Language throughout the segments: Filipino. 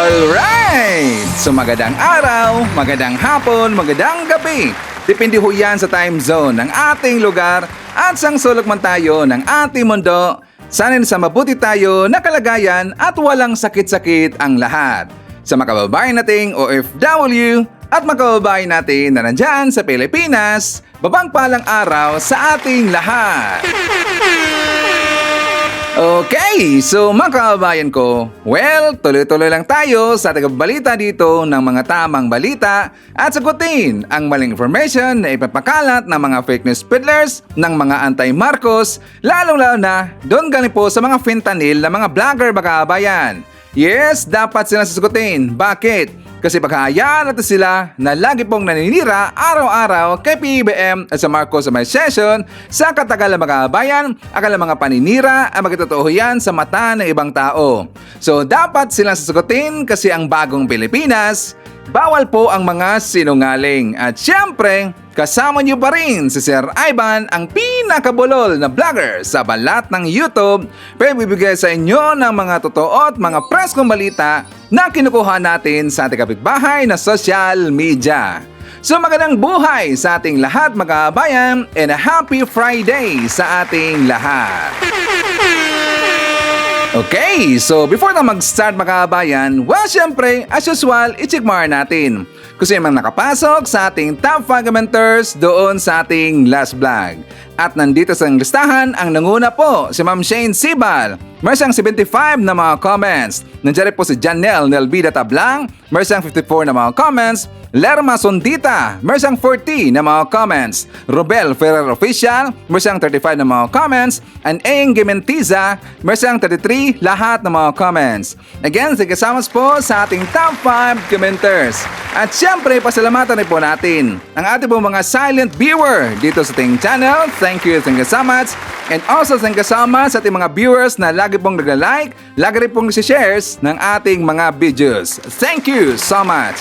Alright! So magandang araw, magandang hapon, magandang gabi. Depende ho yan sa time zone ng ating lugar at sang sulok man tayo ng ating mundo. Sana sa mabuti tayo na kalagayan at walang sakit-sakit ang lahat. Sa mga kababayan nating OFW at mga kababayan natin na nandyan sa Pilipinas, babang palang araw sa ating lahat. Okay, so mga kababayan ko, well, tuloy-tuloy lang tayo sa tagabalita dito ng mga tamang balita at sagutin ang maling information na ipapakalat ng mga fake news peddlers ng mga anti-Marcos, lalong-lalo na doon galing po sa mga fentanyl na mga vlogger mga kababayan. Yes, dapat sila sasagutin. Bakit? Kasi baka hayaan natin sila na lagi pong naninira araw-araw kay PBBM at sa Marcos sa may session sa katagalan mga kababayan, akala mga paninira ang magtotoo yan sa mata ng ibang tao. So dapat silang sasagutin kasi ang bagong Pilipinas, bawal po ang mga sinungaling. At syempre, kasama niyo pa rin si Sir Ivan, ang pinakabulol na vlogger sa balat ng YouTube, pero bibigay sa inyo ng mga totoo at mga preskong balita na kinukuha natin sa ating kapitbahay na social media. So magandang buhay sa ating lahat mga kabayan and a happy Friday sa ating lahat. Okay, so before na mag-start mga kabayan, well syempre, as usual, i-check natin kung sino mang nakapasok sa ating top 5 commenters doon sa ating last vlog. At nandito sa listahan ang nanguna po si Ma'am Shane Sibal. Meron siyang 75 na mga comments. Nandiyan po si Janelle Nelvida Tablang. Meron siyang 54 na mga comments. Lerma Sondita. Meron siyang 40 na mga comments. Robel Ferrer Official. Meron siyang 35 na mga comments. And Aing Gementiza. Meron siyang 33 lahat na mga comments. Again, sige kasamas po sa ating top 5 commenters. At syempre, pasalamatan rin po natin ang ating po mga silent viewer dito sa ating channel. Thank you so much. And also thank you so much sa ating mga viewers na lagi pong nagla-like, lagi rin pong nag-shares ng ating mga videos. Thank you so much.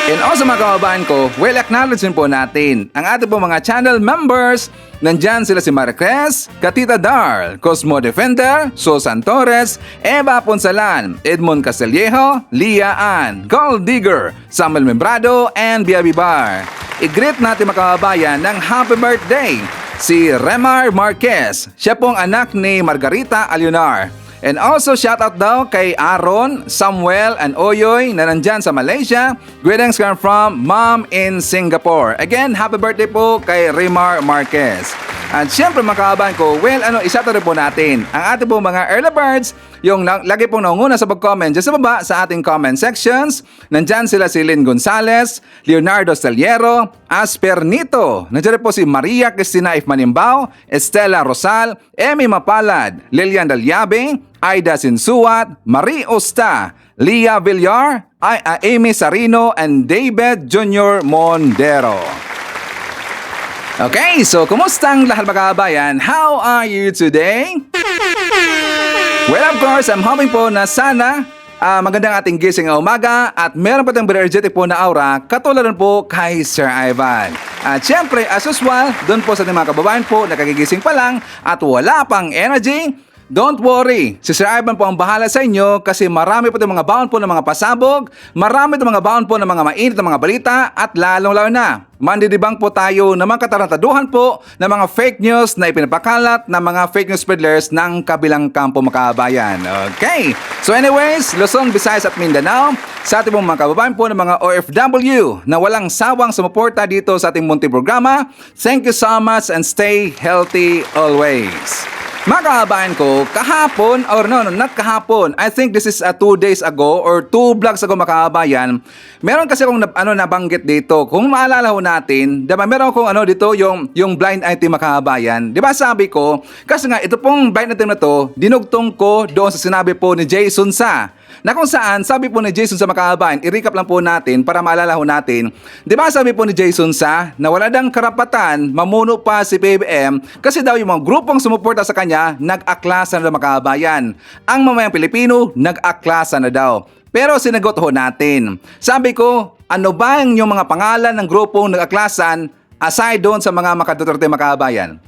And also mga kababayan ko, well acknowledge po natin ang ating po mga channel members. Nandyan sila si Maricres, Katita Darl, Cosmo Defender, Susan Torres, Eva Ponsalan, Edmond Castillejo, Lia Ann, Gold Digger, Samuel Membrado, and Biabi Bar. I-greet natin mga kababayan ng happy birthday si Remar Marquez. Siya pong anak ni Margarita Alionar. And also shoutout daw kay Aaron, Samuel, and Oyoy na nandyan sa Malaysia. Greetings come from Mom in Singapore. Again, happy birthday po kay Remar Marquez. At syempre mga kababayan ko, well, ishoutout rin po natin ang ating po mga early birds, yung lagi pong naunguna sa pag-comment dyan sa baba sa ating comment sections. Nandyan sila si Lynn Gonzalez, Leonardo Steliero, Aspernito. Nandyan rin po si Maria Cristina Ifmanimbao, Estela Rosal, Emmy Mapalad, Lilian Dalyabe, Aida Sinsuat, Marie Osta, Lia Villar, Amy Sarino, and David Jr. Mondero. Okay, so kumusta ang lahat mga kabayan? How are you today? Well, of course, I'm hoping po na sana magandang ating gising na umaga at meron pa tayong energetic po na aura katulad po kay Sir Ivan. At syempre, as usual, doon po sa ating mga kababayan po nakagigising pa lang at wala pang energy, don't worry, si Sir Ivan po ang bahala sa inyo kasi marami po itong mga baon po ng mga pasabog, marami itong mga baon po ng mga mainit na mga balita at lalong-lalo na, mandidibang po tayo ng mga katarantaduhan po ng mga fake news na ipinapakalat ng mga fake news peddlers ng kabilang kampo mga kababayan. Okay, so anyways, Luzon, Visayas at Mindanao, sa ating mga kababayan po ng mga OFW na walang sawang sumuporta dito sa ating munting programa, thank you so much and stay healthy always. Mga kababayan ko, kahapon, or no, not kahapon, I think this is 2 days ago or 2 vlogs ago mga kababayan, meron kasi akong nabanggit dito. Kung maalala ho natin, diba, meron akong dito, yung blind item mga kababayan. Diba sabi ko, kasi nga ito pong blind item na to, dinugtong ko doon sa sinabi po ni Jason Sa. Na kung saan, sabi po ni Jason sa mga kababayan, i-recap lang po natin para maalala ho natin. Diba sabi po ni Jason Sa na wala dang karapatan mamuno pa si PBBM kasi daw yung mga grupong sumuporta sa kanya nag-aklasan na mga kababayan. Ang mamayang Pilipino nag-aklasan na daw. Pero sinagot ho natin. Sabi ko, ano ba yung mga pangalan ng grupong nag-aklasan aside doon sa mga makaduterte mga kababayan?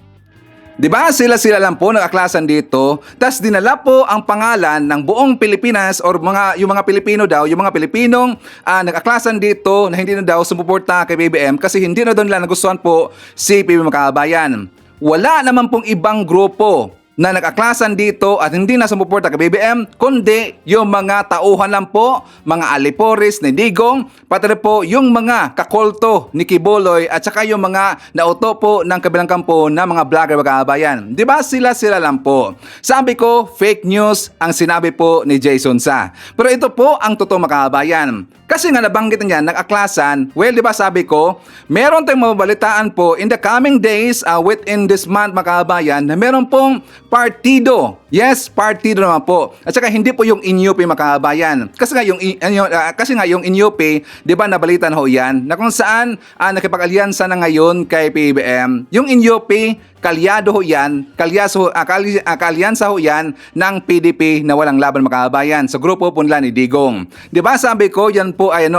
Di ba sila lang po nag-aklasan dito, tas dinala po ang pangalan ng buong Pilipinas or yung mga Pilipino daw, yung mga Pilipinong nag-aklasan dito na hindi na daw sumuporta kay BBM kasi hindi na doon nila nagustuhan po si PBBM Makabayan. Wala naman pong ibang grupo na nag-aklasan dito at hindi na sumuporta kay BBM, kundi yung mga tauhan lang po, mga aliporis ni Digong, pati rin po yung mga kakolto ni Kiboloy at saka yung mga nauto po ng kabilang kampo na mga vlogger Makabayan. Di ba sila lang po? Sabi ko, fake news ang sinabi po ni Jason Sa. Pero ito po ang totoo Makabayan. Kasi nga nabanggit niya, nag-aklasan, well, di ba sabi ko, meron tayong mabalitaan po in the coming days, within this month Makabayan, na meron pong partido. Yes, partido naman po. At saka hindi po yung Inyupi Makabayan. Kasi nga yung Inyupi, di ba nabalita na ho yan, na kung saan nakipag-alyansa na ngayon kay PBBM. Yung Inyupi, kalyado ho yan, kalyansa ho yan ng PDP na walang laban Makabayan sa grupo po nila ni Digong. Di ba sabi ko, yan po ay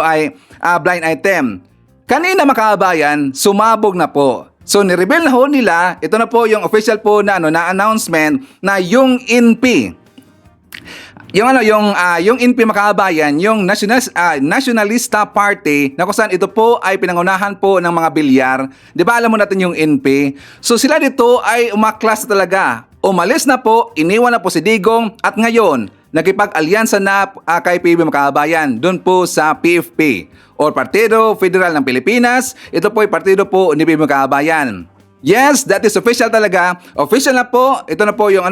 blind item. Kanina Makabayan, sumabog na po. So ni-reveal na ho nila, ito na po yung official po na announcement na yung INP. Yung INP Makabayan, yung Nationalista Party, na kung saan ito po ay pinangunahan po ng mga bilyar. 'Di ba alam mo natin yung INP? So sila dito ay umaklas talaga. Umalis na po, iniwan na po si Digong at ngayon nakipag-alyansa na kay PBBM Makabayan doon po sa PFP or Partido Federal ng Pilipinas. Ito po ay partido po ni PBBM Makabayan. Yes, that is official talaga. Official na po. Ito na po yung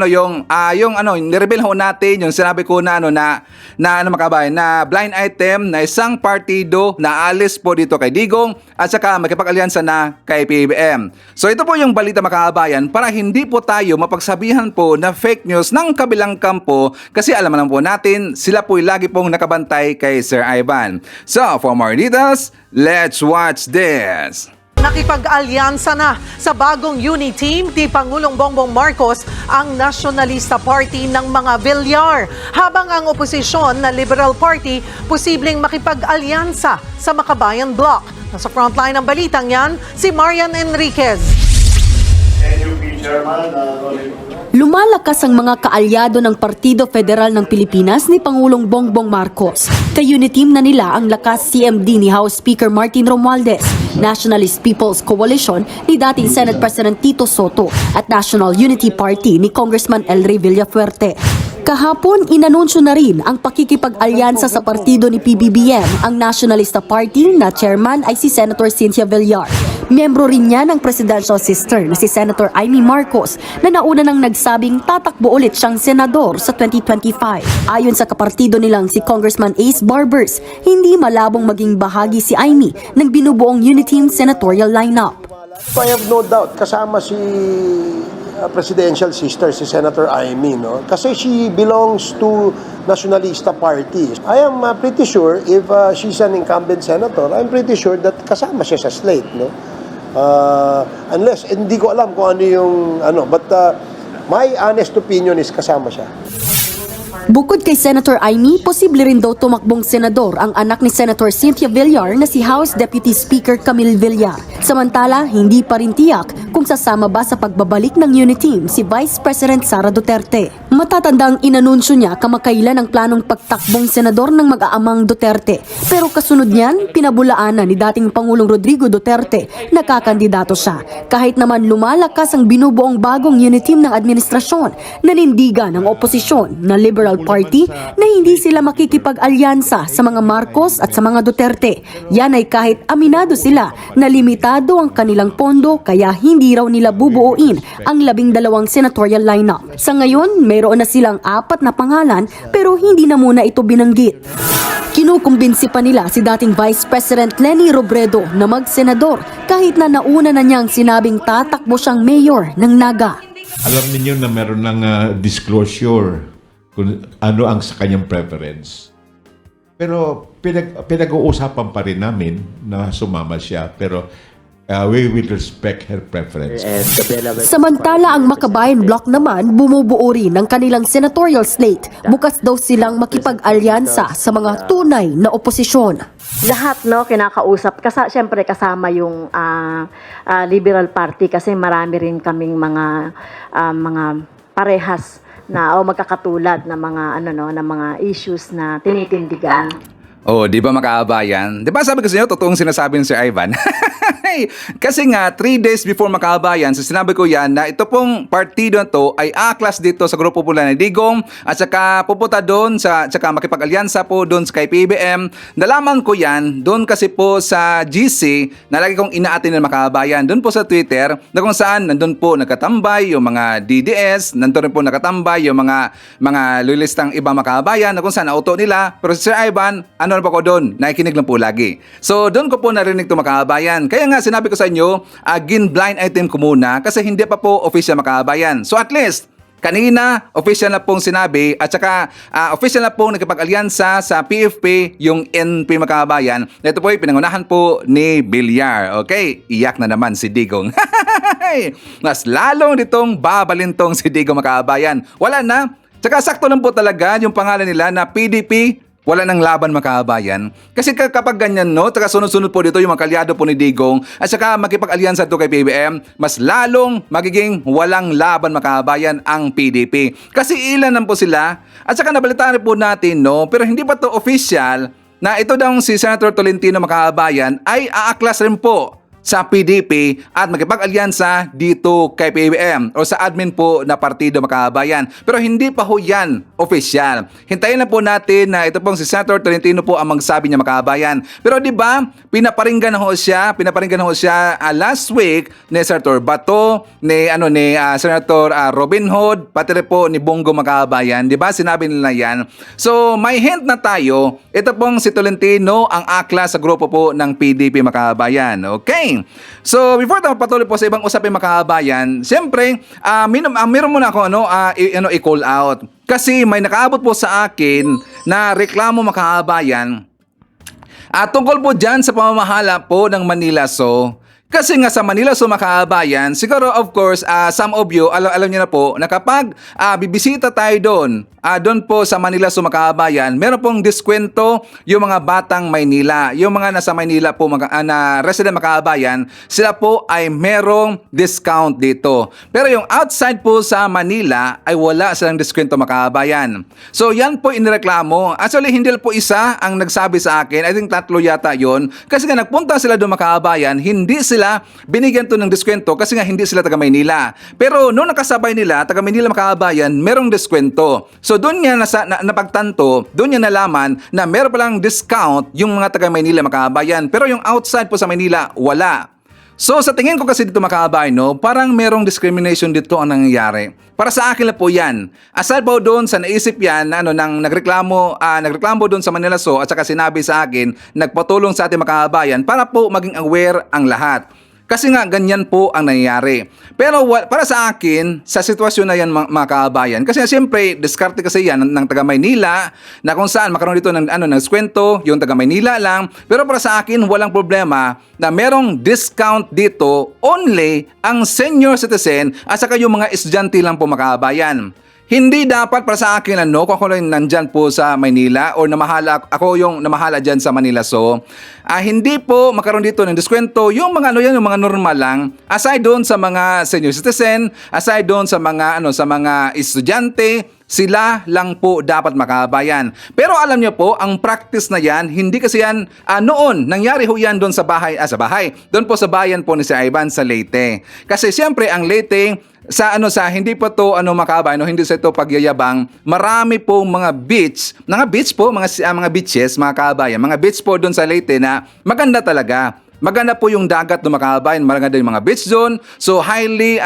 ni-reveal ho natin yung sinabi ko na Makabayan na blind item na isang partido na alis po dito kay Digong at saka makipag-alyansa na kay PBBM. So ito po yung balita Makabayan para hindi po tayo mapagsabihan po na fake news ng kabilang kampo kasi alam naman po natin sila po lagi pong nakabantay kay Sir Ivan. So for more details, let's watch this. Nakipag-alyansa na sa bagong unit team ni Pangulong Bongbong Marcos ang Nationalista Party ng mga Villar. Habang ang oposisyon na Liberal Party posibleng makipag-alyansa sa Makabayan Bloc. Nasa frontline ng balitang yan, si Marian Enriquez. Lumalakas ang mga kaalyado ng Partido Federal ng Pilipinas ni Pangulong Bongbong Marcos. Ka-uniteam na nila ang lakas CMD ni House Speaker Martin Romualdez, Nationalist People's Coalition ni dating Senate President Tito Soto at National Unity Party ni Congressman Elry Villafuerte. Kahapon, inanunsyo na rin ang pakikipag-alyansa sa partido ni PBBM ang Nationalista Party na chairman ay si Senator Cynthia Villar. Miyembro rin niya ng presidential sister na si Senator Amy Marcos na nauna nang nagsabing tatakbo ulit siyang senador sa 2025. Ayon sa kapartido nilang si Congressman Ace Barbers, hindi malabong maging bahagi si Amy ng binubuong Uniteam senatorial lineup. I have no doubt kasama si presidential sister si Senator Amy, no? Kasi she belongs to Nationalista Party. I am pretty sure if she's an incumbent senator, I'm pretty sure that kasama siya sa slate, no? Unless hindi ko alam kung ano yung but my honest opinion is kasama siya. Bukod kay Senator Amy, posible rin daw tumakbong senador ang anak ni Senator Cynthia Villar na si House Deputy Speaker Camille Villar. Samantala, hindi pa rin tiyak kung sasama ba sa pagbabalik ng Uniteam si Vice President Sara Duterte. Matatandang inanunsyo niya kamakailan ang planong pagtakbong senador ng mag-aamang Duterte. Pero kasunod niyan, pinabulaanan ni dating Pangulong Rodrigo Duterte na kakandidato siya. Kahit naman lumalakas ang binubuong bagong Uniteam ng administrasyon, nanindigan ng oposisyon na Liberal Party na hindi sila makikipag-alyansa sa mga Marcos at sa mga Duterte. Yan ay kahit aminado sila na limitado ang kanilang pondo kaya hindi raw nila bubuuin ang 12 senatorial lineup. Sa ngayon, mayroon na silang 4 na pangalan pero hindi na muna ito binanggit. Kinukumbinsi pa nila si dating Vice President Leni Robredo na mag-senador kahit na nauna na niyang sinabing tatakbo siyang mayor ng Naga. Alam niyo na meron ng disclosure kung ano ang sa kanyang preference. Pero pinag-uusapan pa rin namin na sumama siya. Pero we will respect her preference. Samantala ang Makabayan Bloc naman bumubuo rin ng kanilang senatorial slate. Bukas daw silang makipag-alyansa sa mga tunay na oposisyon. Lahat kinakausap kasi syempre kasama yung Liberal Party kasi marami rin kaming mga parehas na o magkakatulad na mga na mga issues na tinitindigan. Oh, di ba makaabayan? Di ba sabi ko sa inyo, totoong sinasabi ni Sir Ivan? Kasi nga, 3 days before makaabayan, so sinabi ko yan na ito pong partido na to ay aklas dito sa grupo po ni Digong at saka pupunta doon saka makipag-alyansa po doon sa kay PBM. Nalaman ko yan doon kasi po sa GC na lagi kong inaatin ng makaabayan. Doon po sa Twitter na kung saan nandun po nakatambay yung mga DDS, nandun rin po nakatambay yung mga lulistang ibang makaabayan na kung saan auto nila. Pero si Sir Ivan, ano na po ko doon? Nakikinig lang po lagi. So doon ko po narinig ito makaabayan. Kaya nga sinabi ko sa inyo, blind item ko muna kasi hindi pa po official makaabayan. So at least, kanina, official na pong sinabi at saka official na pong nakipag-alyansa sa PFP yung NP Makabayan. Ito po ay pinangunahan po ni Villar. Okay, iyak na naman si Digong. Mas lalong ditong babalintong si Digong Makabayan. Wala na. Tsaka sakto lang po talaga yung pangalan nila na PDP. Wala nang laban Makabayan. Kasi kapag ganyan, tsaka sunod-sunod po dito yung mga kalyado po ni Digong at saka makipag-alyansa to kay PBM, mas lalong magiging walang laban Makabayan ang PDP. Kasi ilan lang po sila at saka nabalitaan po natin, pero hindi pa to official na ito daw si Senator Tolentino Makabayan ay aaklas rin po sa PDP at makipag-alyansa dito kay PBM o sa admin po na partido Makabayan. Pero hindi pa ho yan official. Hintayin na po natin na ito pong si Senator Tolentino po ang magsabi niya Makabayan. Pero di ba, pinaparinggan ho siya last week ni Senator Bato, ni Senator Robin Hood, pati rin po ni Bongo Makabayan. Di ba, sinabi nila yan. So, may hint na tayo, ito pong si Tolentino ang akla sa grupo po ng PDP Makabayan. Okay? So, before tayo patuloy po sa ibang usapin Makabayan, siyempre, meron muna ako i-call out. Kasi may nakaabot po sa akin na reklamo Makabayan tungkol po dyan sa pamamahala po ng Manila Zoo. Kasi nga sa Manila Zoo Makabayan, siguro of course, some of you, alam niyo na po, na kapag bibisita tayo doon po sa Manila Zoo Makabayan, meron pong diskwento yung mga batang Maynila. Yung mga nasa Maynila po, na resident Makabayan, sila po ay merong discount dito. Pero yung outside po sa Manila, ay wala silang diskwento Makabayan. So yan po inireklamo. Actually, hindi po isa ang nagsabi sa akin, I think 3 yata yon. Kasi nga nagpunta sila doon Makabayan, hindi sila binigyan to ng diskwento kasi nga hindi sila taga Maynila. Pero nung nakasabay nila, taga Maynila Makabayan, merong diskwento. So doon niya napagtanto, doon niya nalaman na meron palang discount yung mga taga Maynila Makabayan. Pero yung outside po sa Maynila, wala. So sa tingin ko kasi dito Makabayan, parang merong discrimination dito ang nangyayari. Para sa akin na po yan. Aside po doon sa naisip yan, nang nagreklamo doon sa Manila Zoo at saka sinabi sa akin, nagpatulong sa ating Makabayan para po maging aware ang lahat. Kasi nga, ganyan po ang nangyayari. Pero para sa akin, sa sitwasyon na yan mga kabayan, kasi siyempre, diskarte kasi yan ng taga Maynila, na kung saan makaroon dito ng deskwento, yung taga Maynila lang. Pero para sa akin, walang problema na merong discount dito only ang senior citizen at saka yung mga estudyante lang po mga kabayan. Hindi dapat para sa akin kung ako lang nandyan po sa Maynila or ako yung namahala dyan sa Manila Zoo. Hindi po makaroon dito ng diskwento yung mga yung mga normal lang. Aside doon sa mga senior citizen, aside doon sa mga estudyante, sila lang po dapat makabayan. Pero alam niyo po, ang practice na yan, hindi kasi yan noon. Nangyari ho yan doon sa bahay. Doon po sa bayan po ni si Ivan sa Leyte. Kasi siyempre ang Leyte, sa hindi pa to Makabayan, hindi sa ito pagyayabang, marami po mga beaches, mga beaches mga kabayan, mga beach po doon sa Leyte na maganda talaga. Maganda po yung dagat ng Makabayan, maganda yung mga beach zone. So highly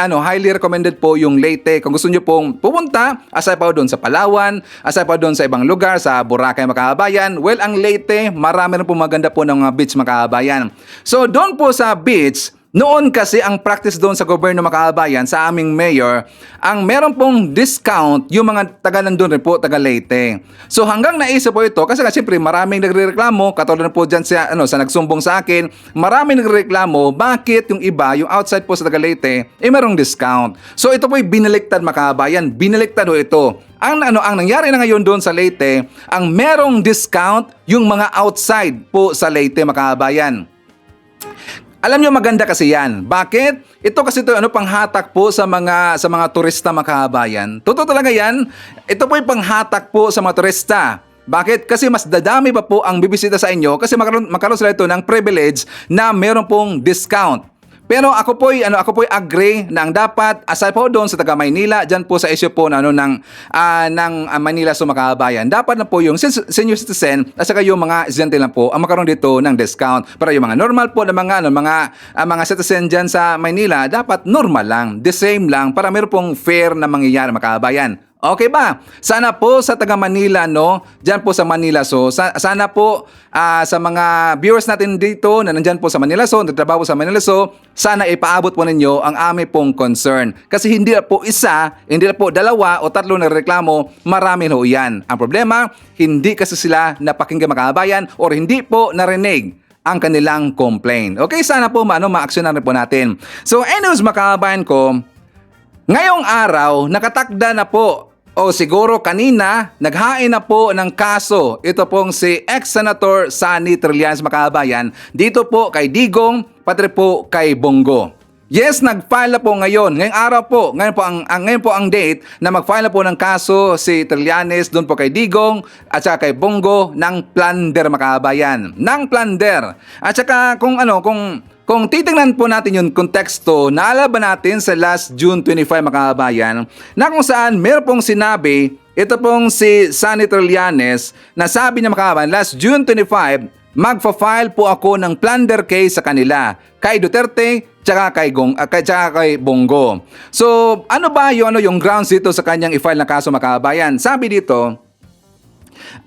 recommended po yung Leyte. Kung gusto niyo pong pupunta, aside pa doon sa Palawan, aside pa doon sa ibang lugar, sa Boracay Makabayan, ang Leyte, marami rin po maganda po ng mga beach Makabayan. So doon po sa beach, Noon kasi ang practice doon sa gobyerno Makabayan, sa aming mayor, ang meron pong discount yung mga taga nandun rin po, taga Leyte. So hanggang naisip po ito, kasi siyempre maraming nagrereklamo, katulad po dyan sa nagsumbong sa akin, maraming nagrereklamo, bakit yung iba, yung outside po sa taga Leyte, merong discount. So ito po binaliktad Makabayan, binaliktad ho ito. Ang nangyari na ngayon doon sa Leyte, ang merong discount yung mga outside po sa Leyte Makabayan. Alam nyo, maganda kasi yan. Bakit? Ito kasi panghatak po sa mga turista Makabayan. Totoo talaga yan. Ito po yung panghatak po sa mga turista. Bakit? Kasi mas dadami pa po ang bibisita sa inyo kasi magkaroon sila ito ng privilege na meron pong discount. Pero ako po'y agree na ang dapat aside po doon sa taga Maynila, diyan po sa issue po ng Manila sa Makabayan, dapat na po yung senior citizen at saka yung mga estudyante lang po ang magkaroon dito ng discount. Para yung mga normal po na mga citizen diyan sa Maynila, dapat normal lang, the same lang para meron pong fair na mangyayari Makabayan. Okay ba? Sana po sa taga Manila, diyan po sa Manila. So, sana po sa mga viewers natin dito na nandyan po sa Manila, nagtrabaho sa Manila, sana ipaabot po ninyo ang aming pong concern. Kasi hindi na po isa, hindi na po dalawa o tatlo na reklamo, marami ho yan. Ang problema, hindi kasi sila napakinggan Makabayan or hindi po narinig ang kanilang complaint. Okay, sana po ma-actionan po natin. So, anyways, Makabayan ko, ngayong araw, nakatakda na po o siguro kanina, naghain na po ng kaso. Ito pong si ex-senator Sonny Trillanes Makabayan dito po kay Digong, pati po kay Bongo. Yes, nag-file na po ngayon. Ngayong araw po, ngayon po ang date na mag-file na po ng kaso si Trillanes doon po kay Digong at saka kay Bongo ng plunder Makabayan. Ng plunder. At saka kung titingnan po natin yung konteksto, naalala ba natin sa last June 25 Makabayan na kung saan meron pong sinabi, ito pong si Sonny Trillanes, na sabi niya Makabayan, last June 25, magfa-file po ako ng plunder case sa kanila, kay Duterte, tsaka kay Bongo. So, ano ba yung grounds dito sa kanyang i-file na kaso Makabayan? Sabi dito,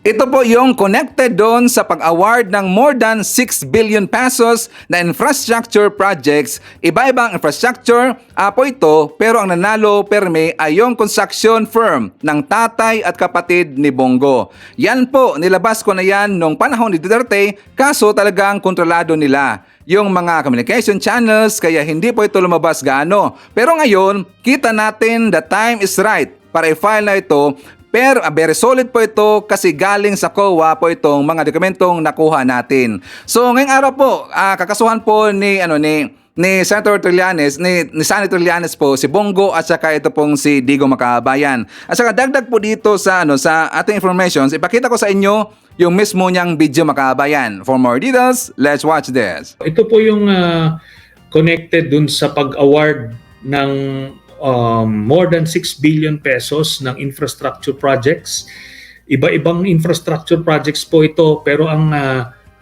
ito po yung connected doon sa pag-award ng more than 6 billion pesos na infrastructure projects. Iba-ibang infrastructure po ito, pero ang nanalo perme ay yung construction firm ng tatay at kapatid ni Bongo. Yan po, nilabas ko na yan nung panahon ni Duterte, kaso talagang kontrolado nila yung mga communication channels, kaya hindi po ito lumabas gaano. Pero ngayon, kita natin the time is right para i-file na ito. Pero very solid po ito kasi galing sa COA po itong mga dokumentong nakuha natin. So ngayong araw po, kakasuhan po ni Senator Trillanes, ni Sonny Trillanes po, si Bongo at saka ito pong si Digong Makabayan. At saka dagdag po dito sa ating informations, ipakita ko sa inyo yung mismo niyang video Makabayan. For more details, let's watch this. Ito po yung connected dun sa pag-award ng more than 6 billion pesos ng infrastructure projects. Iba-ibang infrastructure projects po ito, pero ang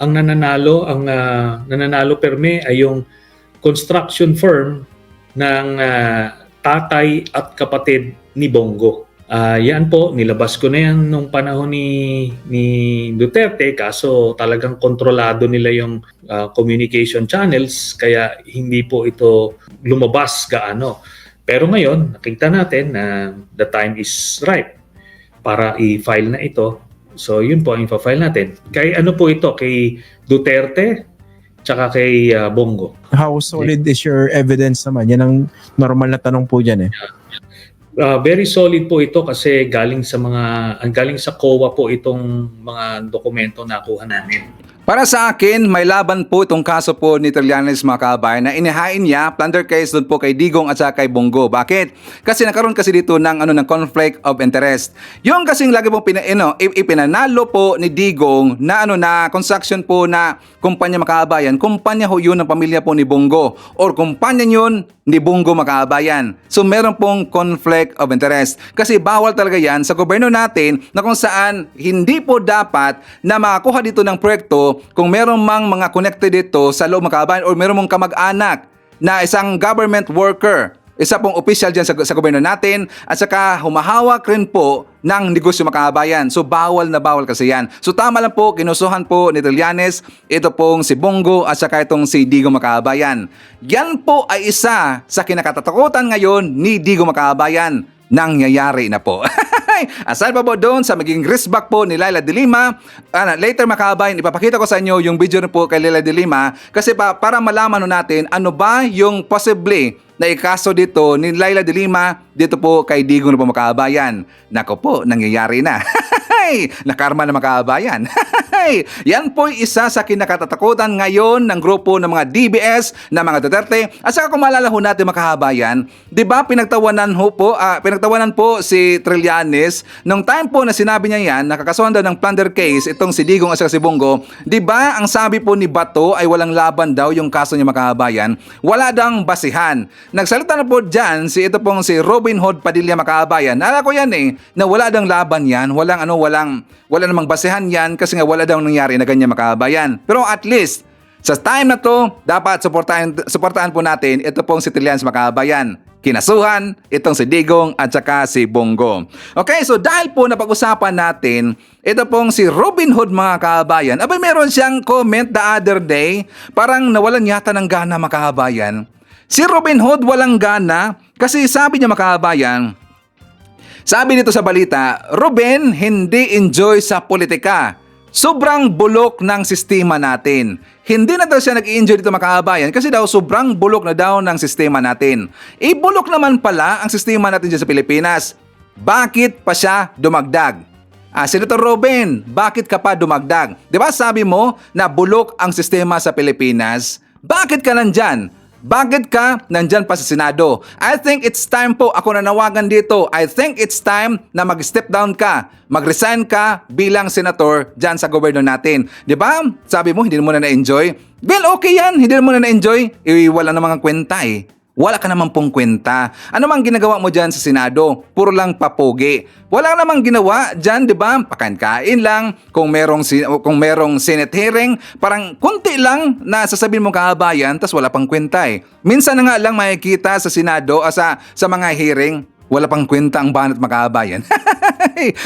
nananalo perme ay yung construction firm ng tatay at kapatid ni Bongo. Yan po, nilabas ko na yan nung panahon ni Duterte, kaso talagang kontrolado nila yung communication channels, kaya hindi po ito lumabas gaano. Pero ngayon, nakita natin na the time is right para i-file na ito. So yun po ang i-file natin. Kay po ito? Kay Duterte tsaka kay Bongo. How solid is your evidence naman? Yan ang normal na tanong po dyan eh. Very solid po ito kasi galing sa COA po itong mga dokumento na nakuha namin. Para sa akin, may laban po itong kaso po ni Trillanes Makabayan na inihain niya plunder case doon po kay Digong at saka kay Bongo. Bakit? Kasi nakaroon kasi dito ng conflict of interest. Yung kasing lagi pong ipinanalo po ni Digong na construction po na kumpanya Makabayan, kumpanya ho yun ng pamilya po ni Bongo or kumpanya yun ni Bongo Makabayan. So meron pong conflict of interest. Kasi bawal talaga yan sa gobyerno natin na kung saan hindi po dapat na makakuha dito ng proyekto kung meron mang mga connected dito sa loob Makabayan or meron mong kamag-anak na isang government worker isa pong official dyan sa gobyerno natin, at saka humahawak rin po ng negosyo makabayan. So bawal na bawal kasi yan. So tama lang po, kinusuhan po ni Trillanes, ito pong si Bongo at saka itong si Digong Makabayan. Yan po ay isa sa kinakatatakutan ngayon ni Digong Makabayan. Nangyayari na po. Aside pa po doon sa magiging risk back po ni Laila de Lima, later makabayan, ipapakita ko sa inyo yung video na po kay Laila de Lima kasi para malaman natin ano ba yung possibly na ikaso dito ni Laila de Lima dito po kay Digong na po Makabayan. Nako po, nangyayari na. Nakarma na Makabayan. Yan po isa sa kinakatatakutan ngayon ng grupo ng mga DBS, na mga Duterte. At saka kung maalala ho natin Makabayan, di ba pinagtawanan po si Trillanes nung time po na sinabi niya yan, nakakasuhan daw ng plunder case itong si Digong at saka si Bongo. Di ba ang sabi po ni Bato ay walang laban daw yung kaso niya Makabayan, wala daw basihan. Nagsalita na po dyan ito pong si Robin Hood Padilla Makabayan. Naalala ko yan na wala daw laban yan, wala namang basehan yan kasi nga wala daw nangyari na ganyan Makabayan. Pero at least, sa time na to, dapat suportahan po natin ito pong si Trillanes Makabayan. Kinasuhan itong si Digong at saka si Bongo. Okay, so dahil po napag-usapan natin ito pong si Robin Hood mga kabayan, abay meron siyang comment the other day, parang nawalan yata ng gana mga kabayan. Si Robin Hood walang gana kasi sabi niya mga kabayan, sabi dito sa balita, Ruben hindi enjoy sa politika. Sobrang bulok ng sistema natin. Hindi na daw siya nag-enjoy dito mga kabayan kasi daw sobrang bulok na daw ng sistema natin. Bulok naman pala ang sistema natin dyan sa Pilipinas. Bakit pa siya dumagdag? Senator Ruben, bakit ka pa dumagdag? Di ba sabi mo na bulok ang sistema sa Pilipinas? Bakit ka nandyan? Bakit ka nandyan pa sa Senado? I think it's time po, ako nanawagan dito, I think it's time na mag-step down ka, mag-resign ka bilang senator dyan sa gobyerno natin. Di ba? Sabi mo, hindi mo na na-enjoy. Well, okay yan, hindi mo na na-enjoy. Wala na mga kwenta Wala ka naman pong kwenta. Ano mang ginagawa mo dyan sa Senado? Puro lang papogi. Wala namang ginawa dyan, di ba? Pakain-kain lang. Kung merong Senate hearing, parang konti lang na sasabihin mo kabayan, tas wala pang kwenta Minsan na nga lang makikita sa Senado, sa mga hearing, wala pang kwenta ang banat makabayan.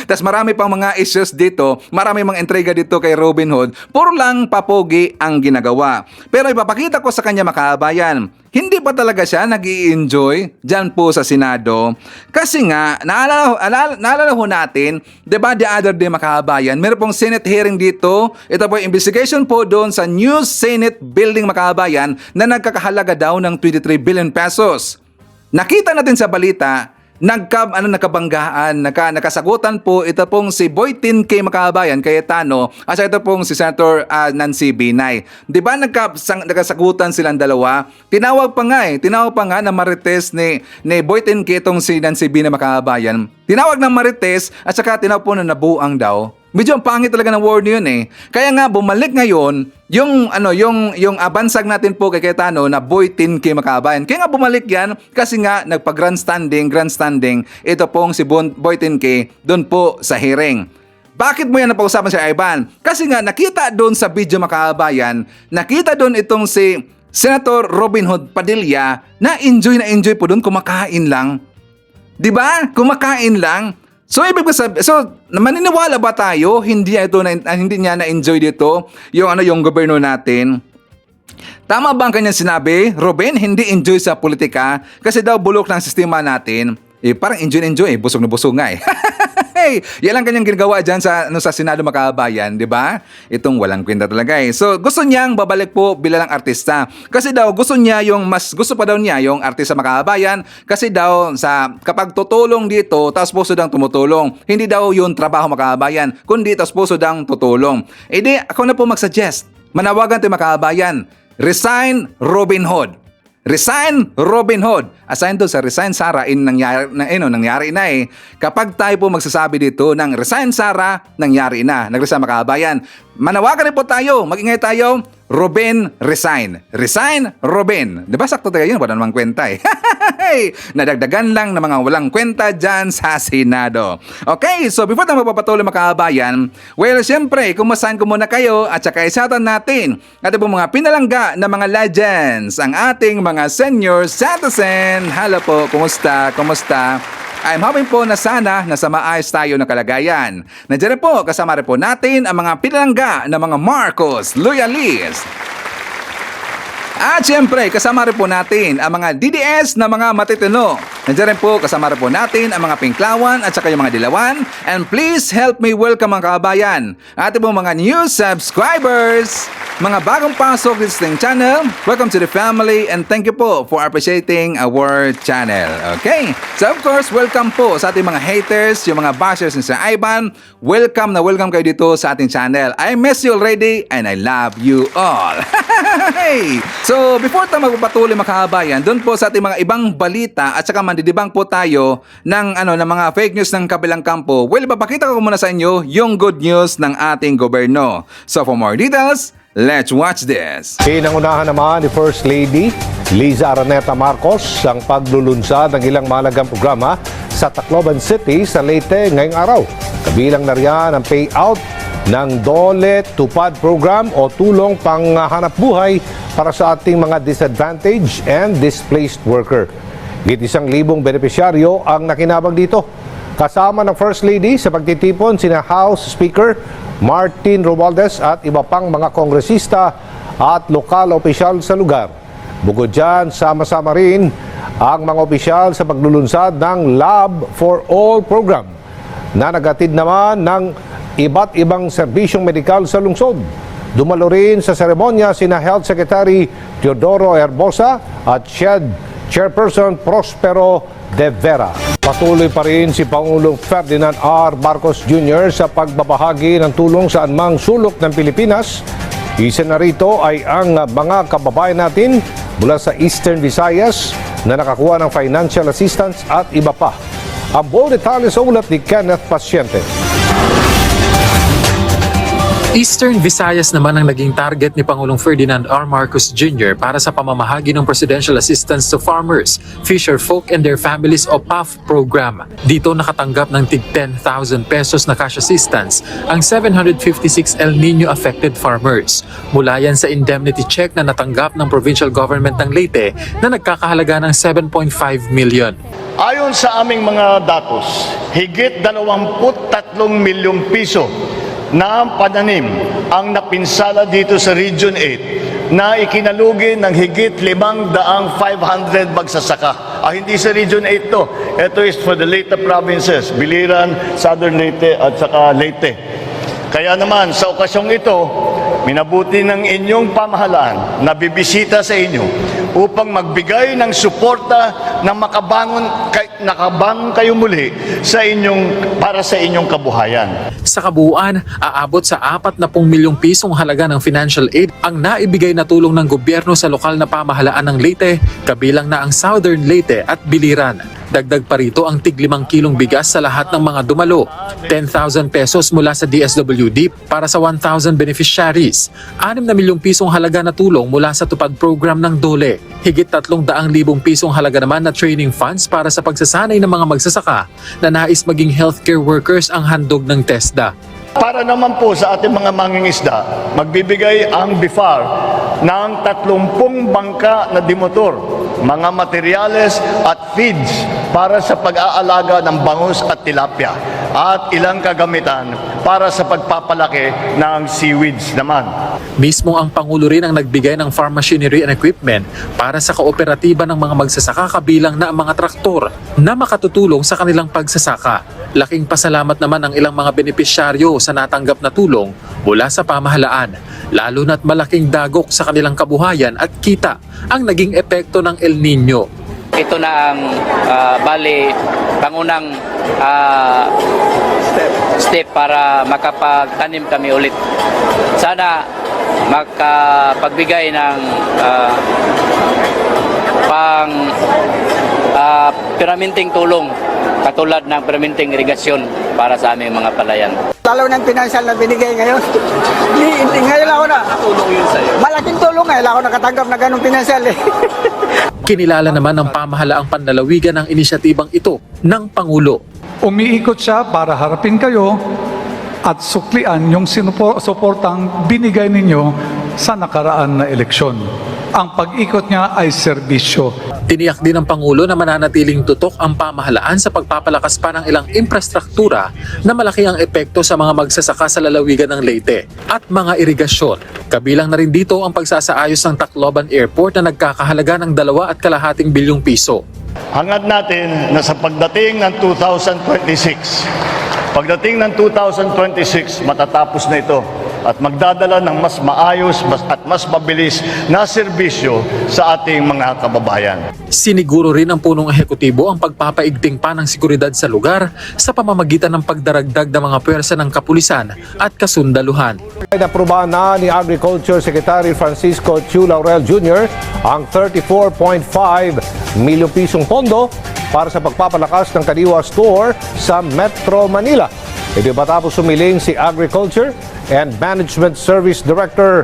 Tas marami pang mga issues dito, marami mga intriga dito kay Robin Hood, puro lang papogi ang ginagawa. Pero ipapakita ko sa kanya makabayan, hindi pa talaga siya nag-i-enjoy dyan po sa Senado. Kasi nga, naalala ho natin, diba the other day makabayan, meron pong Senate hearing dito, ito po investigation po doon sa new Senate building makabayan na nagkakahalaga daw ng 23 billion pesos. Nakita natin sa balita, nakabanggaan, nakasagutan po ito pong si Boytin K. Makabayan, Cayetano, at ito pong si Senator Nancy Binay. Di ba nakasagutan silang dalawa? Tinawag pa nga na marites ni Boytin K. itong si Nancy Binay Makabayan. Tinawag ng marites at saka tinawag po na nabuang daw. Medyo ang pangit talaga ng word yun Kaya nga bumalik ngayon yung abansag natin po kay Cayetano na Boytin K. Makabayan. Kaya nga bumalik yan kasi nga grandstanding ito pong si Boytin K. doon po sa hearing. Bakit mo yan napag-usapan si Ivan? Kasi nga nakita doon sa video makabayan, nakita doon itong si Senator Robin Hood Padilla na enjoy po doon, kumakain lang. 'Di ba? Kumakain lang. So ibig sabihin, maniniwala ba tayo hindi niya na-enjoy dito yung gobyerno natin? Tama ba ang kanyang sinabi? Ruben, hindi enjoy sa politika kasi daw bulok ng sistema natin. Parang enjoy, busog na busog nga yan lang kanyang ginagawa dyan sa Senado makabayan, di ba? Itong walang kwenta talaga So gusto niyang babalik po bilang artista. Kasi daw gusto pa daw niya yung artista makabayan kasi daw kapag tutulong dito, taos puso daw tumutulong. Hindi daw yung trabaho makabayan, kundi taos puso daw tutulong. Ako na po mag-suggest. Manawagan tayo makabayan. Resign Robin Hood. Resign Robin Hood. Assign doon sa resign Sara nangyari na Kapag tayo po magsasabi dito ng resign Sara, nangyari na. Nag-resign makabayan. manawagan rin po tayo, mag-ingay tayo, Ruben, resign. Resign, Ruben. Di ba sakto tayo yun? Wala namang kwenta eh. Nadagdagan lang ng mga walang kwenta dyan sa Senado. Okay, so before tayo magpapatuloy mga kabayan, well, syempre, kumustahan ko muna kayo at saka isatan natin at po mga pinalangga na mga legends, ang ating mga senior citizen. Hello po, kumusta? Kumusta? I'm hoping po na sana nasa maayos tayo ng kalagayan. Nandiyan po, kasama rin po natin ang mga pinalangga na mga Marcos loyalists. At syempre, kasama rin po natin ang mga DDS na mga matitino. Nandiyan rin po, kasama rin po natin ang mga Pinklawan at saka yung mga Dilawan. And please help me welcome mga kabayan, ating pong mga new subscribers, mga bagong pasok dito sa ating channel. Welcome to the family and thank you po for appreciating our channel. Okay? So of course, welcome po sa ating mga haters, yung mga bashers ni Sir Ivan. Welcome na welcome kayo dito sa ating channel. I miss you already and I love you all. So before tayo magpapatuloy mga kabayan, doon po sa ating mga ibang balita at saka mandidibang po tayo ng mga fake news ng kabilang kampo. Well, papakita ko muna sa inyo yung good news ng ating gobyerno. So for more details, let's watch this. Pinangunahan naman ni First Lady Liza Araneta Marcos ang paglulunsad ng ilang mahalagang programa sa Tacloban City sa Leyte ngayong araw. Kabilang na riyan ang payout ng Dole Tupad Program o tulong panghanap buhay para sa ating mga disadvantaged and displaced worker. Higit 1,000 benepisyaryo ang nakinabang dito. Kasama ng First Lady sa pagtitipon sina House Speaker Martin Romualdez at iba pang mga kongresista at lokal opisyal sa lugar. Bukod dyan, sama-sama rin ang mga opisyal sa paglulunsad ng Lab for All program na nagatid naman ng iba't ibang serbisyong medikal sa lungsod. Dumalo rin sa seremonya sina Health Secretary Teodoro Herbosa at SHED Chairperson Prospero De Vera. Patuloy pa rin si Pangulong Ferdinand R. Marcos Jr. sa pagbabahagi ng tulong sa anumang sulok ng Pilipinas. Isa na rito ay ang mga kababayan natin mula sa Eastern Visayas na nakakuha ng financial assistance at iba pa. Ang buong detalye sa ulat ni Kenneth Pasyente. Eastern Visayas naman ang naging target ni Pangulong Ferdinand R. Marcos Jr. para sa pamamahagi ng Presidential Assistance to Farmers, Fisherfolk and Their Families o PAF program. Dito nakatanggap ng tig 10,000 pesos na cash assistance ang 756 El Nino affected farmers. Mula yan sa indemnity check na natanggap ng provincial government ng Leyte na nagkakahalaga ng 7.5 million. Ayon sa aming mga datos, higit 23 milyong piso na pananim ang napinsala dito sa Region 8 na ikinalugi ng higit 500 magsasaka. Hindi sa Region 8 to. Ito is for the Leyte provinces, Biliran, Southern Leyte at saka Leyte. Kaya naman sa okasyong ito, minabuti ng inyong pamahalaan na bibisita sa inyo upang magbigay ng suporta na nakabangon kayo muli para sa inyong kabuhayan. Sa kabuuan, aabot sa 40 milyong pisong halaga ng financial aid ang naibigay na tulong ng gobyerno sa lokal na pamahalaan ng Leyte, kabilang na ang Southern Leyte at Biliran. Dagdag pa rito ang tig 5 kilong bigas sa lahat ng mga dumalo, 10,000 pesos mula sa DSWD para sa 1,000 beneficiaries, 6 na milyong pisong halaga na tulong mula sa tupad program ng Dole, higit 300,000 pisong halaga naman na training funds para sa pagsasanay ng mga magsasaka na nais maging healthcare workers ang handog ng TESDA. Para naman po sa ating mga mangingisda, magbibigay ang BIFAR ng 30 bangka na dimotor, mga materyales at feeds para sa pag-aalaga ng bangus at tilapia at ilang kagamitan para sa pagpapalaki ng seaweeds naman. Mismo ang Pangulo rin ang nagbigay ng farm machinery and equipment para sa kooperatiba ng mga magsasaka, kabilang na ang mga traktor na makatutulong sa kanilang pagsasaka. Laking pasalamat naman ang ilang mga benepisyaryo sa natanggap na tulong mula sa pamahalaan, lalo na't malaking dagok sa kanilang kabuhayan at kita ang naging epekto ng El Nino. Ito na ang pangunang step para makapagtanim kami ulit. Sana makapagbigay ng permanenteng tulong katulad ng permanenteng irigasyon para sa aming mga palayan. talo ng financial na binigay ngayon. Hindi ngayon ako na. Tulong yun sa'yo? Malaking tulong ngayon ako nakatanggap na ganong financial eh. Kinilala naman ng pamahalaang panlalawigan ang inisyatibang ito ng Pangulo. Umiikot siya para harapin kayo at suklian yung suportang binigay ninyo sa nakaraan na eleksyon. Ang pag-ikot niya ay serbisyo. Tiniyak din ng Pangulo na mananatiling tutok ang pamahalaan sa pagpapalakas pa ng ilang infrastruktura na malaki ang epekto sa mga magsasaka sa lalawigan ng Leyte at mga irigasyon. Kabilang na rin dito ang pagsasaayos ng Tacloban Airport na nagkakahalaga ng 2.5 bilyong piso. Hangad natin na sa pagdating ng 2026, matatapos na ito at magdadala ng mas maayos at mas mabilis na serbisyo sa ating mga kababayan. Siniguro rin ng punong ehekutibo ang pagpapaigting pa ng seguridad sa lugar sa pamamagitan ng pagdaragdag ng mga pwersa ng kapulisan at kasundaluhan. Inaprobahan na ni Agriculture Secretary Francisco Chu Laurel Jr. ang 34.5 milyong pisong pondo para sa pagpapalakas ng Kadiwa Store sa Metro Manila. Ito matapos sumiling si Agriculture and Management Service Director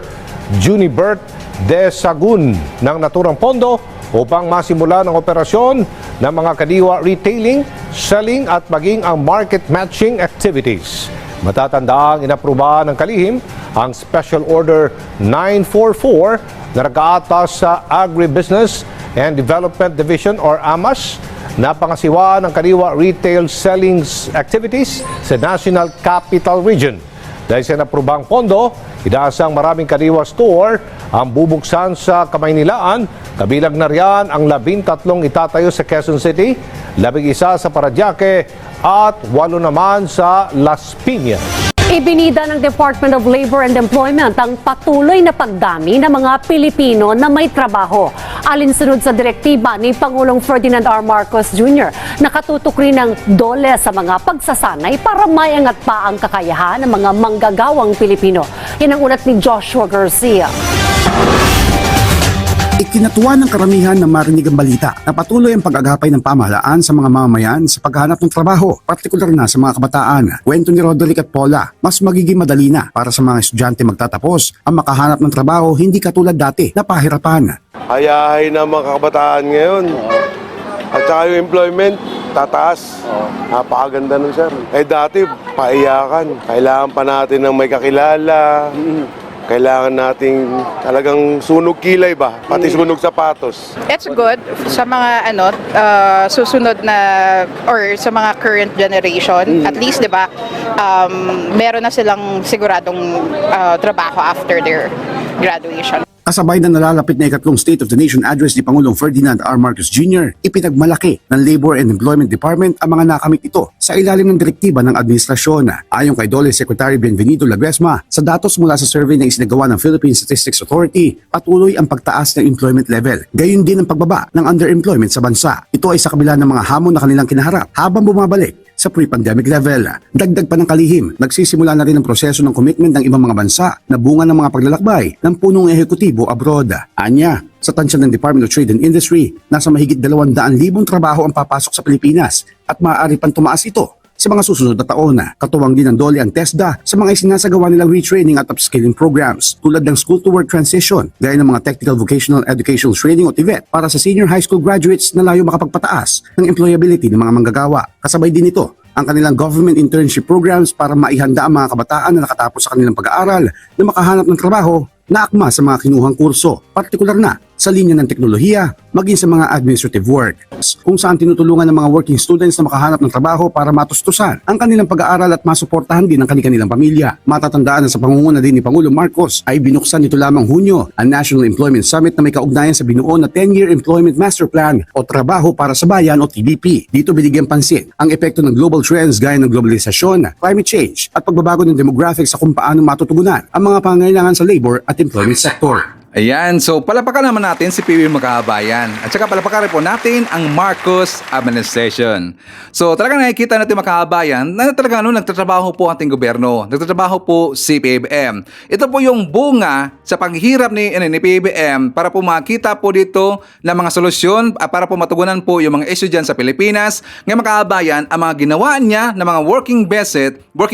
Junie Bert de Sagun ng naturang pondo upang masimula ng operasyon ng mga Kadiwa retailing, selling at maging ang market matching activities. Matatandaang inaprubahan ng kalihim ang Special Order 944 na nag-aatas sa Agribusiness and Development Division or AMAS na pangasiwa ng Kadiwa retail selling activities sa National Capital Region. Dahil sa naprubang pondo, inaasang maraming Kadiwa store ang bubuksan sa Kamaynilaan, kabilang na riyan ang 13 itatayo sa Quezon City, 11 sa Parañaque at 8 naman sa Las Piñas. Ibinida ng Department of Labor and Employment ang patuloy na pagdami ng mga Pilipino na may trabaho. Alinsunod sa direktiba ni Pangulong Ferdinand R. Marcos Jr. nakatutok rin ng dole sa mga pagsasanay para maiangat pa ang kakayahan ng mga manggagawang Pilipino. Yan ang ulat ni Joshua Garcia. Ikinatuwa ng karamihan na marinig ang balita na patuloy ang pag-agapay ng pamahalaan sa mga mamamayan sa paghahanap ng trabaho, partikular na sa mga kabataan. Kwento ni Roderick at Paula, mas magiging madali na para sa mga estudyante magtatapos ang makahanap ng trabaho hindi katulad dati na pahirapan. Hayahay na mga kabataan ngayon. At saka yung employment, tataas. Napakaganda nun, sir. Dati, paiyakan. Kailangan pa natin ng may kakilala. Kailangan nating talagang sunog kilay ba? Pati sunog sapatos. It's good sa mga susunod na or sa mga current generation. At least, 'di ba? Meron na silang siguradong trabaho after their graduation. Kasabay na nalalapit na ikatlong State of the Nation address ni Pangulong Ferdinand R. Marcos Jr., ipinagmalaki ng Labor and Employment Department ang mga nakamit ito sa ilalim ng direktiba ng administrasyon. Ayon kay DOLE Secretary Benvenito Laguesma, sa datos mula sa survey na isinagawa ng Philippine Statistics Authority, patuloy ang pagtaas ng employment level. Gayon din ang pagbaba ng underemployment sa bansa. Ito ay sa kabila ng mga hamon na kanilang kinaharap habang bumabalik sa pre-pandemic level. Dagdag pa ng kalihim, nagsisimula na rin ang proseso ng commitment ng ibang mga bansa na bunga ng mga paglalakbay ng punong ehekutibo abroad. Anya, sa tansya ng Department of Trade and Industry, nasa mahigit 200,000 trabaho ang papasok sa Pilipinas at maaari pang tumaas ito sa mga susunod na taon. Katuwang din ng DOLE ang TESDA sa mga isinasagawa nilang retraining at upskilling programs tulad ng school-to-work transition, gaya ng mga Technical Vocational Educational Training o TVET para sa senior high school graduates na layo makapagpataas ng employability ng mga manggagawa. Kasabay din ito ang kanilang government internship programs para maihanda ang mga kabataan na nakatapos sa kanilang pag-aaral na makahanap ng trabaho na akma sa mga kinuhang kurso, partikular na sa linya ng teknolohiya, maging sa mga administrative work, kung saan tinutulungan ng mga working students na makahanap ng trabaho para matustusan ang kanilang pag-aaral at masuportahan din ang kanilang pamilya. Matatandaan na sa pangunguna din ni Pangulong Marcos ay binuksan nito lamang Hunyo ang National Employment Summit na may kaugnayan sa binuo na 10-year Employment Master Plan o Trabaho para sa Bayan o TBP. Dito binigyan pansin ang epekto ng global trends gaya ng globalisasyon, climate change at pagbabago ng demographics sa kung paano matutugunan ang mga pangangailangan sa labor at employment sector. Ayan, so palapakan naman natin si PBBM mga kababayan. At saka palapakan rin po natin ang Marcos administration. So talagang nakikita natin mga kababayan na talagang nagtatrabaho po ating gobyerno. Nagtatrabaho po si PBBM. Ito po yung bunga sa paghihirap ni PBBM para po makita po dito na mga solusyon para po matugunan po yung mga issue dyan sa Pilipinas. Ngayon mga kababayan, ang mga ginawa niya na mga working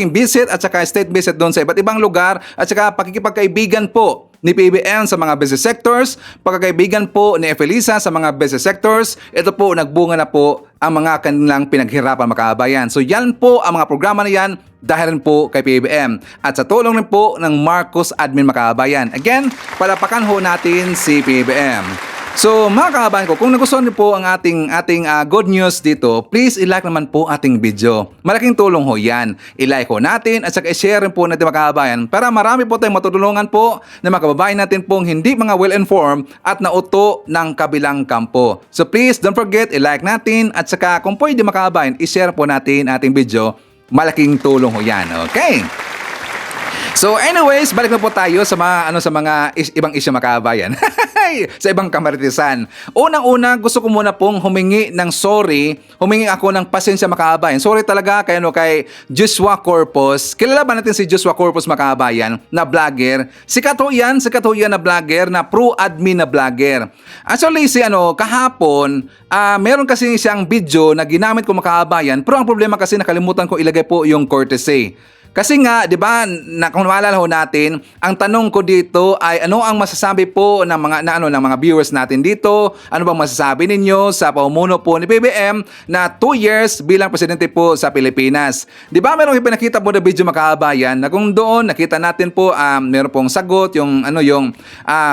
visit at saka state visit doon sa iba't ibang lugar at saka pakikipagkaibigan po ni PBBM sa mga business sectors, pagkakaibigan po ni Efelisa sa mga business sectors, ito po nagbunga na po ang mga kanilang pinaghirapan mga kababayan. So yan po ang mga programa na yan dahil rin po kay PBBM at sa tulong rin po ng Marcos admin mga kababayan. Again, palapakan ho natin si PBBM. So mga kababayan ko, kung nagustuhan niyo po ang ating good news dito, please i-like naman po ating video. Malaking tulong ho yan. I-like ho natin at saka i-share rin po natin mga kababayan para marami po tayong matutulungan po ng mga kababayan natin pong hindi mga well-informed at nauto ng kabilang kampo. So please don't forget, i-like natin at saka kung pwede mga kababayan, i-share po natin ating video. Malaking tulong ho yan. Okay? So anyways, balik na po tayo sa mga ibang issue mga kababayan. Sa ibang kamaritisan. Unang-una, gusto ko muna pong humingi ng sorry. Humingi ako ng pasensya mga kababayan. Sorry talaga kay Joshua Corpus. Kilala ba natin si Joshua Corpus mga kababayan na vlogger? Sikat ho yan na vlogger, na pro-admin na vlogger. Actually kahapon, meron kasi siyang video na ginamit ko mga kababayan, pero ang problema kasi nakalimutan ko ilagay po yung courtesy. Kasi nga, di ba, kung maalala ho natin, ang tanong ko dito ay ano ang masasabi po ng mga viewers natin dito? Ano bang masasabi ninyo sa pamumuno po ni PBBM na 2 years bilang presidente po sa Pilipinas? Di ba, merong ipinakita po na video mga kababayan na kung doon nakita natin po meron pong sagot yung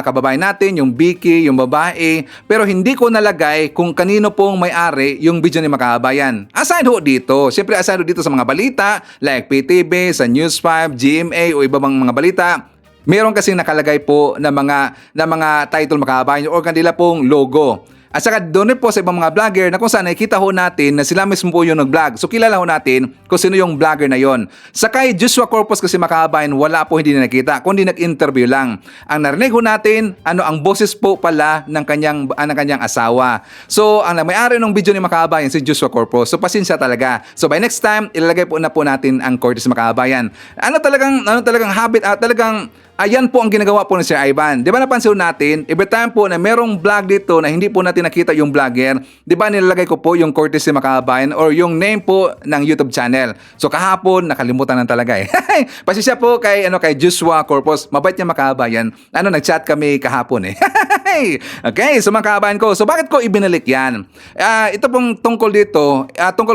kababayan natin, yung Vicky, yung babae, pero hindi ko nalagay kung kanino pong may-ari yung video ni mga kababayan. Aside ho dito, siyempre aside ho dito sa mga balita like PTV, sa News 5, GMA o iba bang mga balita, meron kasing nakalagay po na mga title mga kababayan o kanila pong logo. At saka doon po sa ibang mga vlogger na kung saan nakikita ho natin na sila mismo po yung nag-vlog. So kilala ho natin kung sino yung vlogger na yon. Sa kay Joshua Corpus kasi mga kababayan, wala po hindi na nakita, kundi nag-interview lang. Ang narinig ho natin, ang boses po pala ng kanyang asawa. So ang may-ari ng video ni mga kababayan si Joshua Corpus. So pasensya talaga. So by next time, ilalagay po natin ang courtesy mga kababayan. Ano talagang habit ayan po ang ginagawa po ni Sir Ivan. Di ba napansin natin, every time po na merong vlog dito na hindi po natin nakita yung vlogger, di ba nilalagay ko po yung courtesy mga kababayan or yung name po ng YouTube channel. So kahapon, nakalimutan na talaga eh. Pasensya po kay Joshua Corpus. Mabait niya mga kababayan. Nag-chat kami kahapon eh. Okay, so mga kababayan ko. So bakit ko ibinalik yan? Ito pong tungkol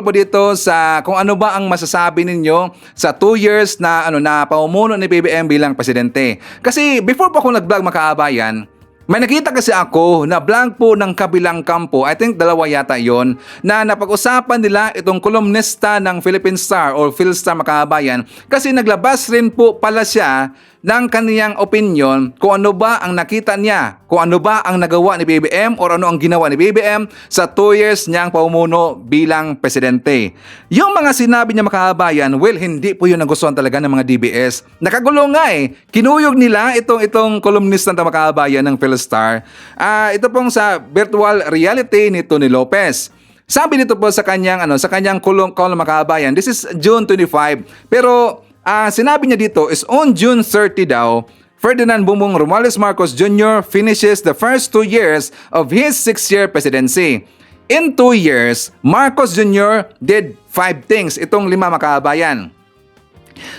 po dito sa kung ano ba ang masasabi ninyo sa 2 years na pamumuno ni PBBM bilang presidente. Kasi before po ako nag-vlog mga kababayan, may nakita kasi ako na vlog po ng kabilang kampo, I think 2 yata yon, na napag-usapan nila itong kolumnista ng Philippine Star or Philstar mga kababayan kasi naglabas rin po pala siya ng kaniyang opinion kung ano ba ang nakita niya, kung ano ba ang nagawa ni PBBM or ano ang ginawa ni PBBM sa 2 years niyang pamumuno bilang presidente. Yung mga sinabi niya mga kababayan, well, hindi po yun nagustuhan talaga ng mga DBS. Nakagulo nga eh. Kinuyog nila itong kolumnista ng mga kababayan ng Philstar. Ito pong sa virtual reality ni Tony Lopez. Sabi nito po sa kanyang kolum mga kababayan, this is June 25. Pero sinabi niya dito is on June 30 daw, Ferdinand Bongbong Romualdez Marcos Jr. finishes the first 2 years of his 6-year presidency. In 2 years, Marcos Jr. did 5 things. Itong 5 mga kababayan.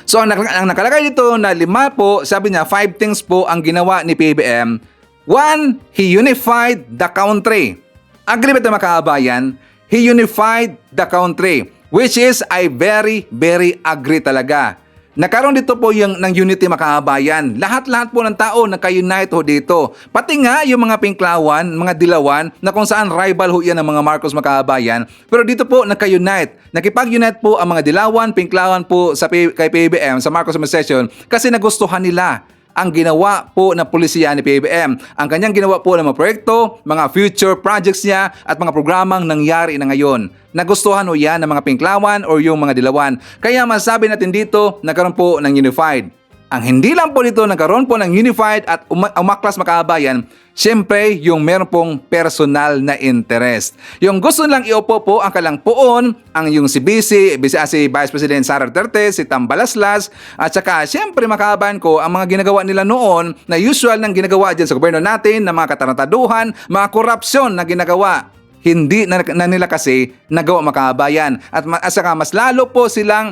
So ang nakalagay dito na 5 po, sabi niya 5 things po ang ginawa ni PBBM. 1, he unified the country. Agree ba ito mga kababayan? He unified the country, which is I very, very agree talaga. Nakaroon dito po ng unity mga kababayan. Lahat-lahat po ng tao nagka-unite ho dito. Pati nga yung mga pinklawan, mga dilawan, na kung saan rival ho yan ng mga Marcos mga kababayan. Pero dito po nagka-unite. Nakipag-unite po ang mga dilawan, pinklawan po kay PBBM, sa Marcos administration, kasi nagustuhan nila ang ginawa po ng pulisya ni PBBM. Ang kanyang ginawa po ng mga proyekto, mga future projects niya at mga programang nangyari na ngayon. Nagustuhan o yan ng mga pinklawan o yung mga dilawan. Kaya masasabi natin dito, nagkaroon po ng unified. Ang hindi lang po dito nagkaroon po ng unified at umaklas mga kababayan, syempre yung meron pong personal na interest. Yung gusto lang iupo po ang kalang poon, ang yung si si Vice President Sara Duterte, si Tambalaslas, at saka syempre mga kababayan ko, ang mga ginagawa nila noon na usual nang ginagawa dyan sa gobyerno natin, na mga katarantaduhan, mga korupsyon na ginagawa. Hindi na nila kasi nagawa makabayan. At saka mas lalo po silang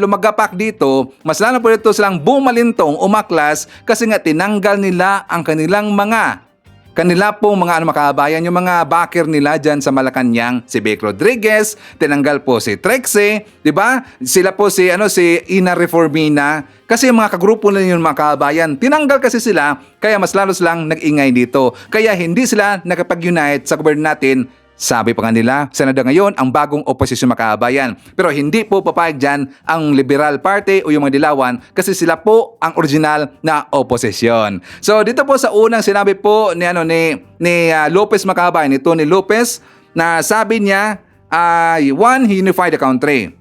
lumagapak dito, mas lalo po dito silang bumalintong, umaklas, kasi nga tinanggal nila ang kanila pong mga makabayan, yung mga backer nila dyan sa Malacanang, si Vic Rodriguez, tinanggal po si Trexe, di ba? Sila po si Ina Reformina, kasi mga kagrupo nila yung makabayan. Tinanggal kasi sila, kaya mas lalo silang nag-ingay dito. Kaya hindi sila nakapag-unite sa gobyerno natin. Sabi pa nga nila, Senado ngayon ang bagong oposisyon makabayan. Pero hindi po papayag dyan ang Liberal Party o yung mga Dilawan kasi sila po ang original na oposisyon. So dito po sa unang sinabi po ni Lopez makabayan, ni Tony Lopez, na sabi niya, one, he unified the country.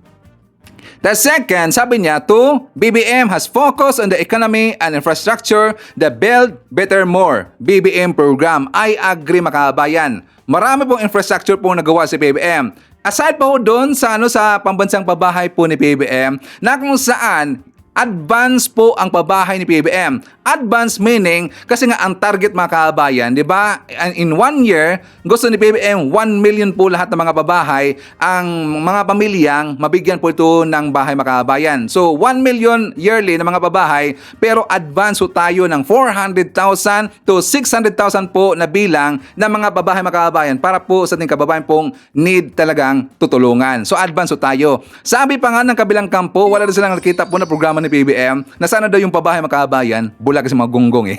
The second, sabi niya, two, BBM has focused on the economy and infrastructure, the Build Better More BBM program. I agree makabayan. Marami pong infrastructure pong nagawa si PBM. Aside po doon sa pambansang pabahay po ni PBM, na kung saan advance po ang pabahay ni PBM. Advance meaning, kasi nga ang target mga kabayan, di ba? In 1 year, gusto ni PBM 1 million po lahat ng mga pabahay, ang mga pamilyang mabigyan po ito ng bahay mga kabayan. So 1 million yearly na mga pabahay, pero advance po tayo ng 400,000 to 600,000 po na bilang ng mga babahay mga kabayan para po sa ating kababayan pong need talagang tutulungan. So advance po tayo. Sabi pa nga ng kabilang kampo, wala na silang nakita po na programa ni PBM na sana daw yung pabahay makabayan, bulag kasi mga gunggong eh.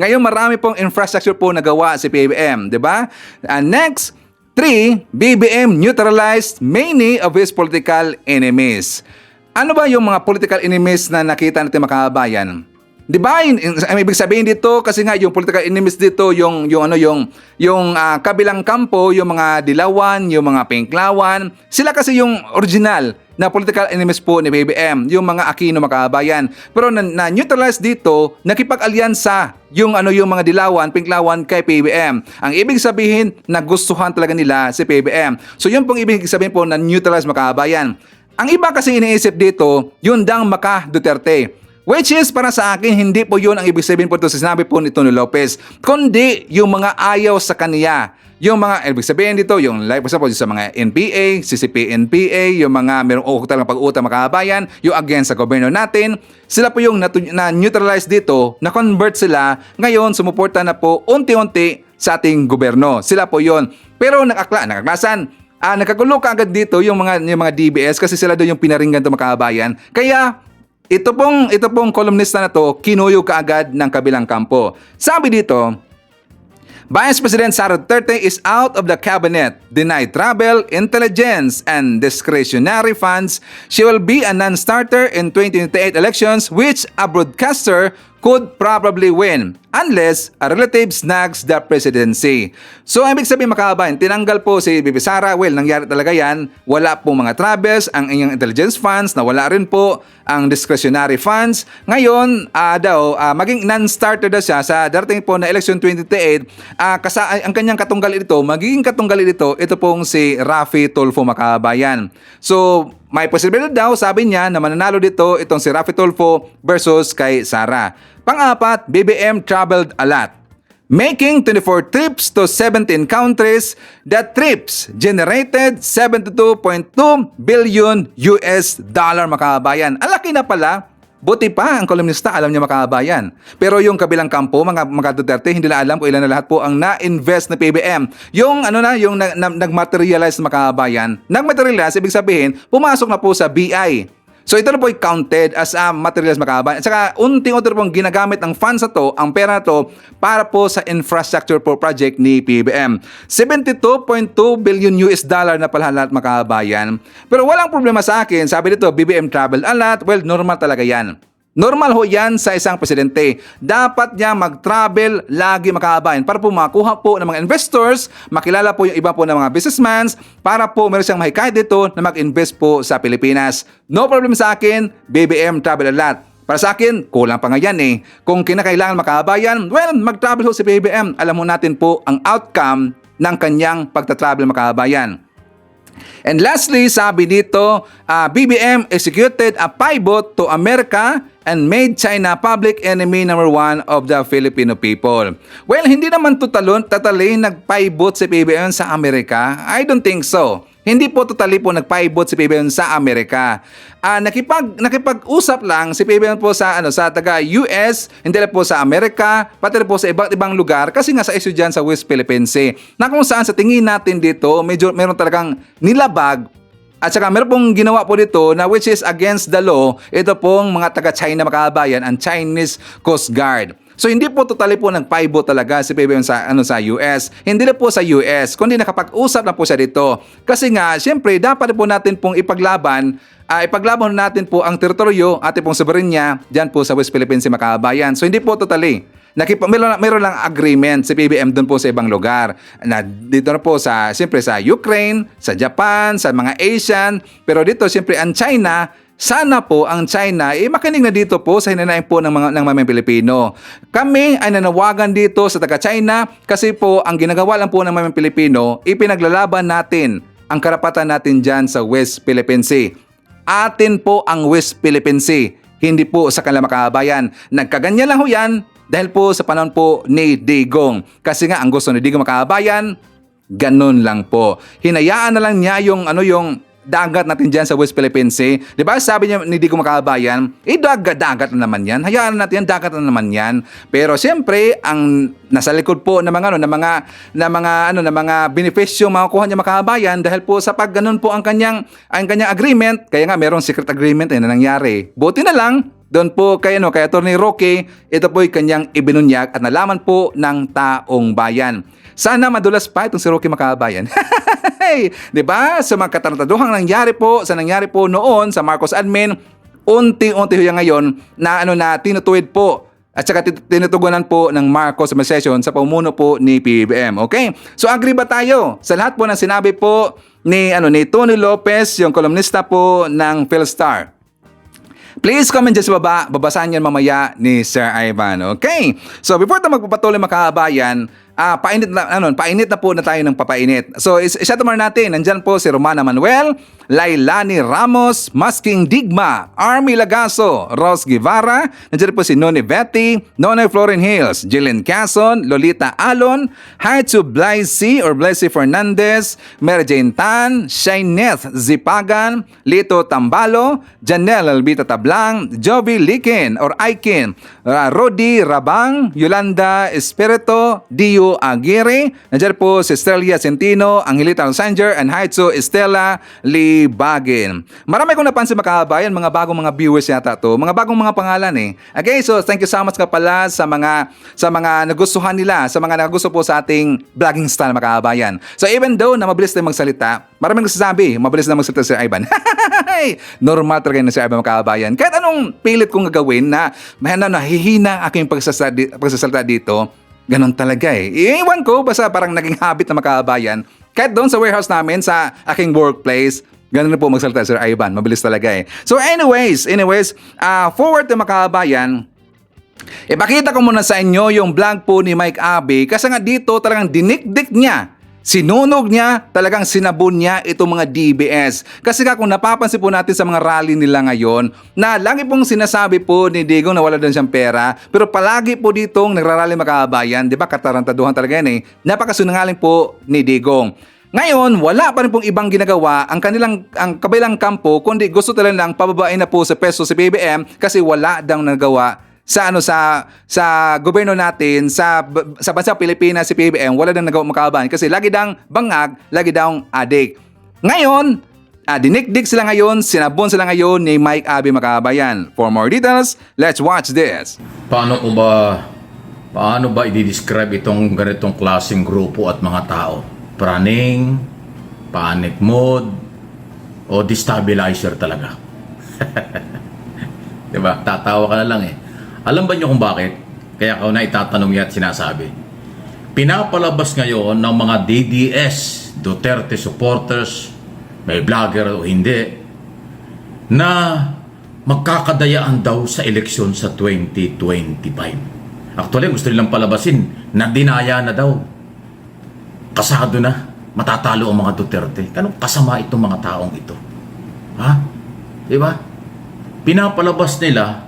Ngayon marami pong infrastructure po nagawa si PBM, di ba? Next, 3, BBM neutralized many of his political enemies. Ano ba yung mga political enemies na nakita natin makabayan? Di ba? Ibig sabihin dito kasi nga yung political enemies dito yung kabilang kampo, yung mga Dilawan, yung mga Pinklawan, sila kasi yung original na political enemies po ni BBM, yung mga Aquino makabayan. Pero na-neutralize dito, nakipag-alyansa yung mga Dilawan, Pinklawan kay PBM. Ang ibig sabihin, nagustuhan talaga nila si PBM. So yun pong ibig sabihin po na neutralize makabayan. Ang iba kasi iniisip dito, yun dang Maka Duterte. Which is para sa akin, hindi po yun ang ibig sabihin po ito sa sinabi po ni Tony Lopez, kundi yung mga ayaw sa kaniya. Yung mga, ibig sabihin dito, yung like for example, sa mga NPA, CCP-NPA, yung mga merong talagang pag-utang makabayan, yung against sa gobyerno natin, sila po yung na-neutralize dito, na-convert sila, ngayon sumuporta na po unti-unti sa ating gobyerno. Sila po yun. Pero nakaklasan, nagkagulo ka agad dito yung mga DBS kasi sila doon yung pinaringgan ito makabayan. Kaya, ito pong kolumnista na to, kinuyo kaagad ng kabilang kampo. Sabi dito, Vice President Sara Duterte is out of the cabinet, denied travel, intelligence, and discretionary funds. She will be a non-starter in 2028 elections, which a broadcaster could probably win unless a relative snags the presidency. So, ibig sabihin makabayan, tinanggal po si Bibi Sara. Well, nangyari talaga yan. Wala po mga travels, ang inyong intelligence funds, nawala rin po ang discretionary funds. Ngayon, maging non-starter daw siya sa darating po na election 2028. Ang kanyang katunggali dito, magiging katunggali dito, ito pong si Raffy Tulfo makabayan. So, may posibilidad daw, sabi niya, na mananalo dito itong si Raffy Tulfo versus kay Sara. Pang-apat, BBM traveled a lot, making 24 trips to 17 countries. The trips generated 72.2 billion US dollar makabayan. Ang laki na pala. Buti pa ang kolumnista alam niya makabayan. Pero yung kabilang kampo, mga Duterte, hindi na alam kung ilan na lahat po ang na-invest na PBM. Yung nag-materialize na makabayan, nag-materialize, ibig sabihin, pumasok na po sa BI. So ito na po counted as materials makabayan. At saka unti-unti pong ginagamit ang funds na to, ang pera na to, para po sa infrastructure po project ni PBM. 72.2 billion US dollar na pala lahat makabayan. Pero walang problema sa akin. Sabi dito, BBM travel a lot. Well, normal talaga yan. Normal ho yan sa isang presidente. Dapat niya mag-travel lagi makabayan para po makuha po ng mga investors, makilala po yung iba po ng mga businessmen, para po meron siyang mahikayat dito na mag-invest po sa Pilipinas. No problem sa akin, BBM travel a lot. Para sa akin, kulang pa nga yan eh. Kung kinakailangan makabayan, well, mag-travel ho si PBBM. Alam mo natin po ang outcome ng kanyang pagta-travel makabayan. And lastly, sabi dito, BBM executed a pivot to America and made China public enemy number 1 of the Filipino people. Well, hindi naman totally nag-pivot si BBM sa Amerika. I don't think so. Hindi po totally po nag-pivot si PBBM sa Amerika. Nakipag-usap lang si PBBM po sa taga US, hindi lang po sa Amerika, pati rin po sa iba't ibang lugar kasi nga sa issue dyan sa West Philippine Sea. Na kung saan sa tingin natin dito, meron talagang nilabag at saka meron pong ginawa po dito na which is against the law, ito pong mga taga-China makabayan ang Chinese Coast Guard. So hindi po totally po nag-pivot talaga si PBBM sa US. Hindi na po sa US, kundi nakapag-usap na po siya dito. Kasi nga, siyempre, dapat po natin pong ipaglaban natin po ang teritoryo, ating pong soberanya dyan po sa West Philippine Sea makabayan. So hindi po totally. Meron lang agreement si PBBM doon po sa ibang lugar. Na dito na po siyempre sa Ukraine, sa Japan, sa mga Asian. Pero dito siyempre ang China, sana po ang China makinig na dito po sa hinanaing po ng mga Pilipino. Kami ay nanawagan dito sa taga-China kasi po ang ginagawa lang po ng mga Pilipino, ipinaglalaban natin ang karapatan natin dyan sa West Philippine Sea. Atin po ang West Philippine Sea, hindi po sa kanilang makabayan. Nagkaganyan lang ho yan dahil po sa panahon po ni Digong. Kasi nga ang gusto ni Digong makabayan, ganun lang po. Hinayaan na lang niya yung dagat natin dyan sa West Philippine Sea. Di ba sabi niya ni Digong makabayan, dagat na naman yan. Hayaan natin yan, dagat na naman yan. Pero siyempre, ang nasa likod po ng mga benepisyo makukuha niya makabayan dahil po sa pag ganun po ang kanyang agreement, kaya nga merong secret agreement na nangyari. Buti na lang, doon po kay Attorney Roque, ito po ay kanyang ibinunyag at nalaman po ng taong bayan. Sana madulas pa itong si Roque makabayan. Di ba? Sa mga katarantaduhang nangyari po noon sa Marcos admin, unti-unti yan ngayon na tinutuwid po at saka tinutugunan po ng Marcos administration sa pamuno po ni PBBM. Okay? So agree ba tayo sa lahat po ng sinabi po ni Tony Lopez, yung kolumnista po ng Philstar? Please comment dyan sa baba. Babasahan yan mamaya ni Sir Ivan. Okay? So before tayo magpapatuloy makabayan, painit na po na tayo ng papainit. So isa tumar natin. Nandyan po si Romana Manuel, Lailani Ramos, Masking Digma, Army Lagaso, Ros Guevara. Nandyan po si Noni Betty, Nonay Florin Hills, Jillian Quezon, Lolita Alon, Haitsu Blysey Fernandez, Mary Jane Tan, Shaineth Zipagan, Lito Tambalo, Janelle Albita Tablang, Jovi Likin or Aikin, Rodi Rabang, Yolanda Espirito, Dio Aguirre, nandiyan po si Stelia Centino, Angelita Alsanger, and Haitsu Estela Libagin. Marami kong napansin makabayan, mga bagong mga viewers yata to, mga bagong mga pangalan eh. Okay, so thank you so much ka pala sa mga nagustuhan nila, sa mga nagusto po sa ating vlogging style makabayan. So even though na mabilis na magsalita, maraming nagsasabi, mabilis na magsalita si Ivan. Normal talaga na si Ivan makabayan. Kahit anong pilit kong gagawin na hihina aking pagsasalita dito, ganon talaga eh. Iiwan ko, basta parang naging habit na makabayan. Kahit doon sa warehouse namin, sa aking workplace, ganon na po magsalita Sir Ivan. Mabilis talaga eh. So anyways, forward na makabayan, ipakita ko muna sa inyo yung vlog po ni Mike Abe kasi nga dito talagang dinikdik niya. Sinunog niya, talagang sinabon niya itong mga DBS. Kasi kung napapansin po natin sa mga rally nila ngayon, na lagi pong sinasabi po ni Digong na wala din siyang pera, pero palagi po ditong nagrarally makabayan, di ba katarantaduhan talaga yan eh, napakasunungaling po ni Digong. Ngayon, wala pa rin pong ibang ginagawa ang kabilang kampo, kundi gusto talaga lang pababain na po sa peso si PBBM kasi wala daw nagawa sa gobyerno natin, sa bansa Pilipinas si PBBM, wala nang nagawa makabayan kasi lagi dang bangag, lagi daw adik. Ngayon, dinikdik sila ngayon, sinabon sila ngayon ni Mike Abe makabayan. For more details, let's watch this. Paano ba i-describe itong ganitong klaseng grupo at mga tao? Praning, panic mode, o destabilizer talaga? Diba? Tatawa ka na lang eh. Alam ba niyo kung bakit? Kaya ako na itatanong yan at sinasabi. Pinapalabas ngayon ng mga DDS, Duterte supporters, may vlogger o hindi, na magkakadayaan daw sa eleksyon sa 2025. Actually, gusto nilang palabasin na dinaya na daw. Kasado na, matatalo ang mga Duterte. Anong kasama itong mga taong ito? Ha? Diba? Pinapalabas nila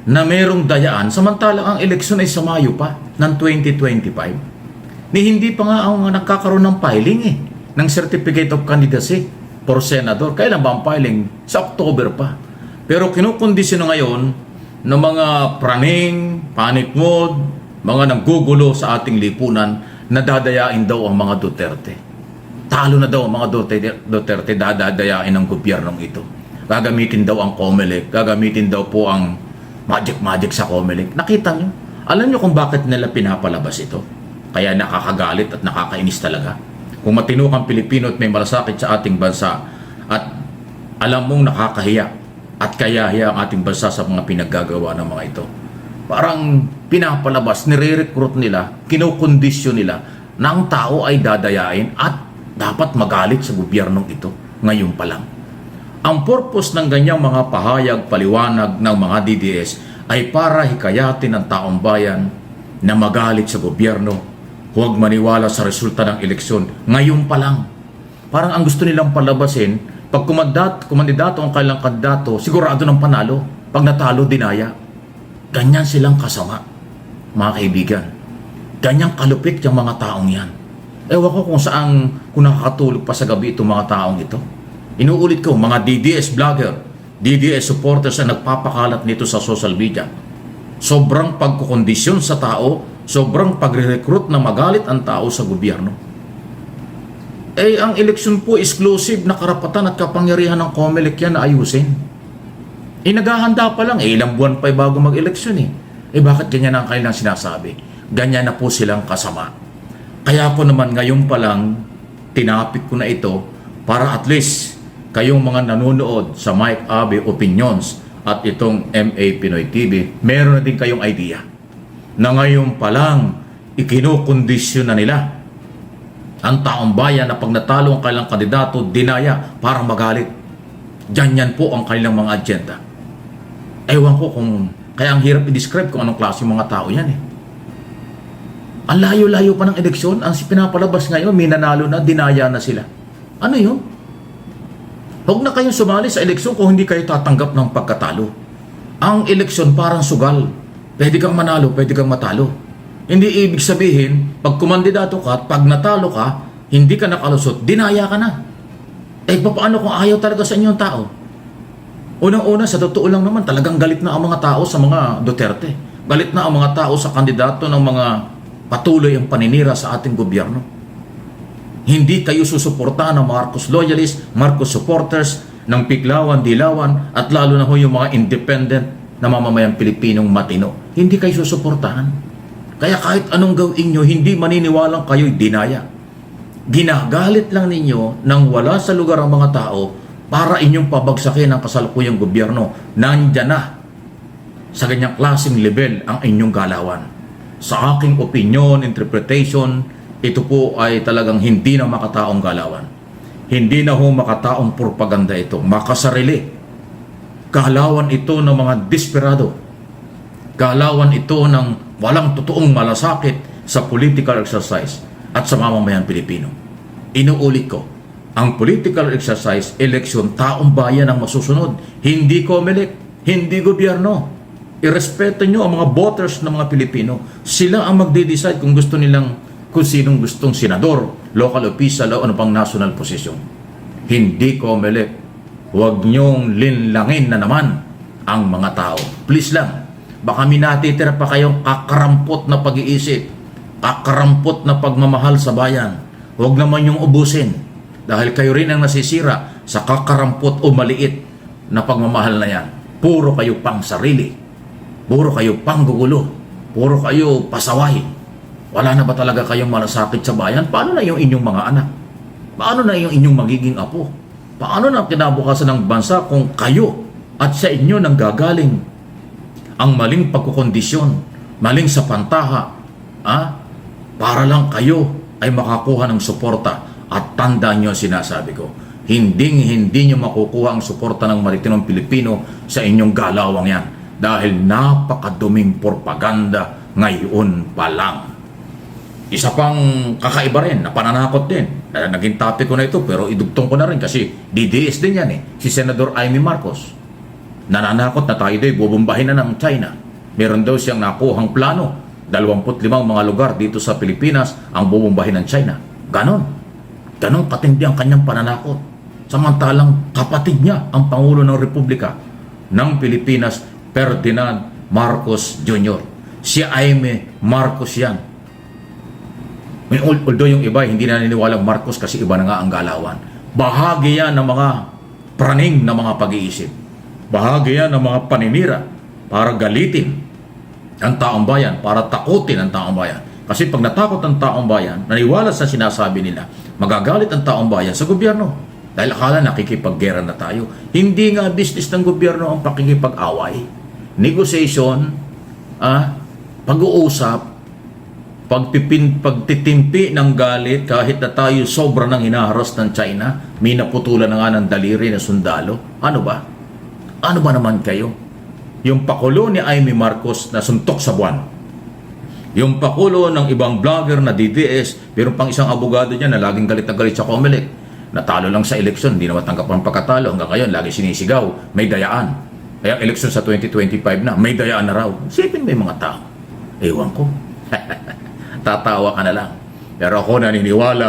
na merong dayaan, samantalang ang eleksyon ay sa Mayo pa ng 2025. Ni hindi pa nga ang nagkakaroon ng filing ng Certificate of Candidacy for Senador. Kailan ba ang filing? Sa October pa. Pero kinukondisyon na ngayon ng mga praning, panic mode, mga nanggugulo sa ating lipunan na dadayain daw ang mga Duterte. Talo na daw ang mga Duterte, dadadayain ang gobyernong ito. Gagamitin daw ang COMELEC, gagamitin daw po ang magic sa COMELEC. Nakita nyo? Alam nyo kung bakit nila pinapalabas ito? Kaya nakakagalit at nakakainis talaga. Kung matino kang Pilipino at may malasakit sa ating bansa at alam mong nakakahiya at kayahiya ang ating bansa sa mga pinaggagawa ng mga ito. Parang pinapalabas, nire-recruit nila, kinukondisyon nila na ang tao ay dadayain at dapat magalit sa gobyernong ito ngayon pa lang. Ang purpose ng ganyang mga pahayag, paliwanag ng mga DDS ay para hikayatin ang taong bayan na magalit sa gobyerno. Huwag maniwala sa resulta ng eleksyon ngayon pa lang. Parang ang gusto nilang palabasin, pag kumandidato ang kailang kandidato, sigurado ng panalo. Pag natalo, dinaya. Ganyan silang kasama, mga kaibigan. Ganyang kalupit yung mga taong yan. Ewan ko kung nakakatulog pa sa gabi itong mga taong ito. Inuulit ko, mga DDS vlogger, DDS supporters na nagpapakalat nito sa social media. Sobrang pagkukondisyon sa tao, sobrang pagre-recruit na magalit ang tao sa gobyerno. Ang eleksyon po, exclusive na karapatan at kapangyarihan ng COMELEC yan na ayusin. Naghahanda pa lang, ilang buwan pa bago mag-eleksyon bakit ganyan ang kanilang sinasabi? Ganyan na po silang kasama. Kaya ko naman ngayon pa lang, tinapik ko na ito para at least kayong mga nanonood sa Mike Abe Opinions at itong MA Pinoy TV, meron na din kayong idea na ngayon pa lang ikinukondisyon na nila ang taong bayan na pag natalo ang kanilang kandidato, dinaya para magalit. Yan po ang kanilang mga agenda. Ewan ko kung, kaya ang hirap i-describe kung anong klase yung mga tao yan Ang layo-layo pa ng eleksyon, ang pinapalabas ngayon, may nanalo na, dinaya na sila. Ano yun? Huwag na kayong sumali sa eleksyon kung hindi kayo tatanggap ng pagkatalo. Ang eleksyon parang sugal. Pwede kang manalo, pwede kang matalo. Hindi ibig sabihin, pag kumandidato ka at pag natalo ka, hindi ka nakalusot, dinaya ka na. Paano kung ayaw talaga sa inyong tao? Unang-una, sa totoo lang naman, talagang galit na ang mga tao sa mga Duterte. Galit na ang mga tao sa kandidato ng mga patuloy ang paninira sa ating gobyerno. Hindi kayo susuportahan ng Marcos loyalists, Marcos supporters, ng Piglawan, Dilawan, at lalo na yung mga independent na mamamayang Pilipinong matino. Hindi kayo susuportahan. Kaya kahit anong gawin nyo, hindi maniniwalang kayo'y dinaya. Ginagalit lang ninyo nang wala sa lugar ang mga tao para inyong pabagsakin ang kasalukuyang gobyerno. Nandyan na sa ganyang klaseng level ang inyong galawan. Sa aking opinion, interpretation, ito po ay talagang hindi na makataong galawan. Hindi na ho makataong propaganda ito. Makasarili. Galawan ito ng mga desperado. Galawan ito ng walang totoong malasakit sa political exercise at sa mamamayang Pilipino. Inuulit ko, ang political exercise, eleksyon, taong bayan ang masusunod. Hindi COMELEC, hindi gobyerno. Irespeto nyo ang mga voters ng mga Pilipino. Sila ang magde-decide kung gusto nilang, kung sinong gustong senador, local official o ano pang national position. Hindi COMELEC. Huwag nyong linlangin na naman ang mga tao. Please lang. Baka minatitira pa kayong kakarampot na pag-iisip, kakarampot na pagmamahal sa bayan. Huwag naman yung ubusin dahil kayo rin ang nasisira sa kakarampot o maliit na pagmamahal na yan. Puro kayo pang sarili, puro kayo pang gugulo, puro kayo pasaway. Wala na ba talaga kayong malasakit sa bayan? Paano na yung inyong mga anak? Paano na yung inyong magiging apo? Paano na kinabukasan ng bansa kung kayo at sa inyo nang gagaling ang maling pagkukondisyon, maling sa pantaha, para lang kayo ay makakuha ng suporta at tandaan nyo ang sinasabi ko. Hindi nyo makukuha ang suporta ng maritinong Pilipino sa inyong galawang yan. Dahil napakaduming propaganda ngayon pa lang. Isa pang kakaiba rin, na pananakot din. Naging topic ko na ito, pero idugtong ko na rin kasi DDS din yan eh. Si Senador Amy Marcos. Nananakot na tayo do'y bubumbahin na ng China. Meron daw siyang nakuhang plano. 25 mga lugar dito sa Pilipinas ang bubumbahin ng China. Ganon katindi ang kanyang pananakot. Samantalang kapatid niya ang Pangulo ng Republika ng Pilipinas, Ferdinand Marcos Jr. Si Amy Marcos yan. Although yung iba hindi naniniwalang Marcos kasi iba na nga ang galawan. Bahagi yan ng mga praning na mga pag-iisip. Bahagi yan ng mga paninira para galitin ang taong bayan, para takutin ang taong bayan. Kasi pag natakot ang taong bayan, naniwala sa sinasabi nila, magagalit ang taong bayan sa gobyerno. Dahil akala nakikipaggera na tayo. Hindi nga business ng gobyerno ang pakikipag-away. Negotiation, pag-uusap, pagtitimpi ng galit kahit na tayo sobra ng hinaharas ng China, may naputulan na nga ng daliri na sundalo. Ano ba? Ano ba naman kayo? Yung pakulo ni Amy Marcos na suntok sa buwan. Yung pakulo ng ibang vlogger na DDS, pero pang isang abogado niya na laging galit na galit sa Comelec. Natalo lang sa eleksyon, hindi na matanggap ang pagkatalo. Hanggang ngayon, lagi sinisigaw, may dayaan. Kaya eleksyon sa 2025 na, may dayaan na raw. Sipin mo yung mga tao. Ewan ko. Tatawa ka na lang. Pero ako naniniwala,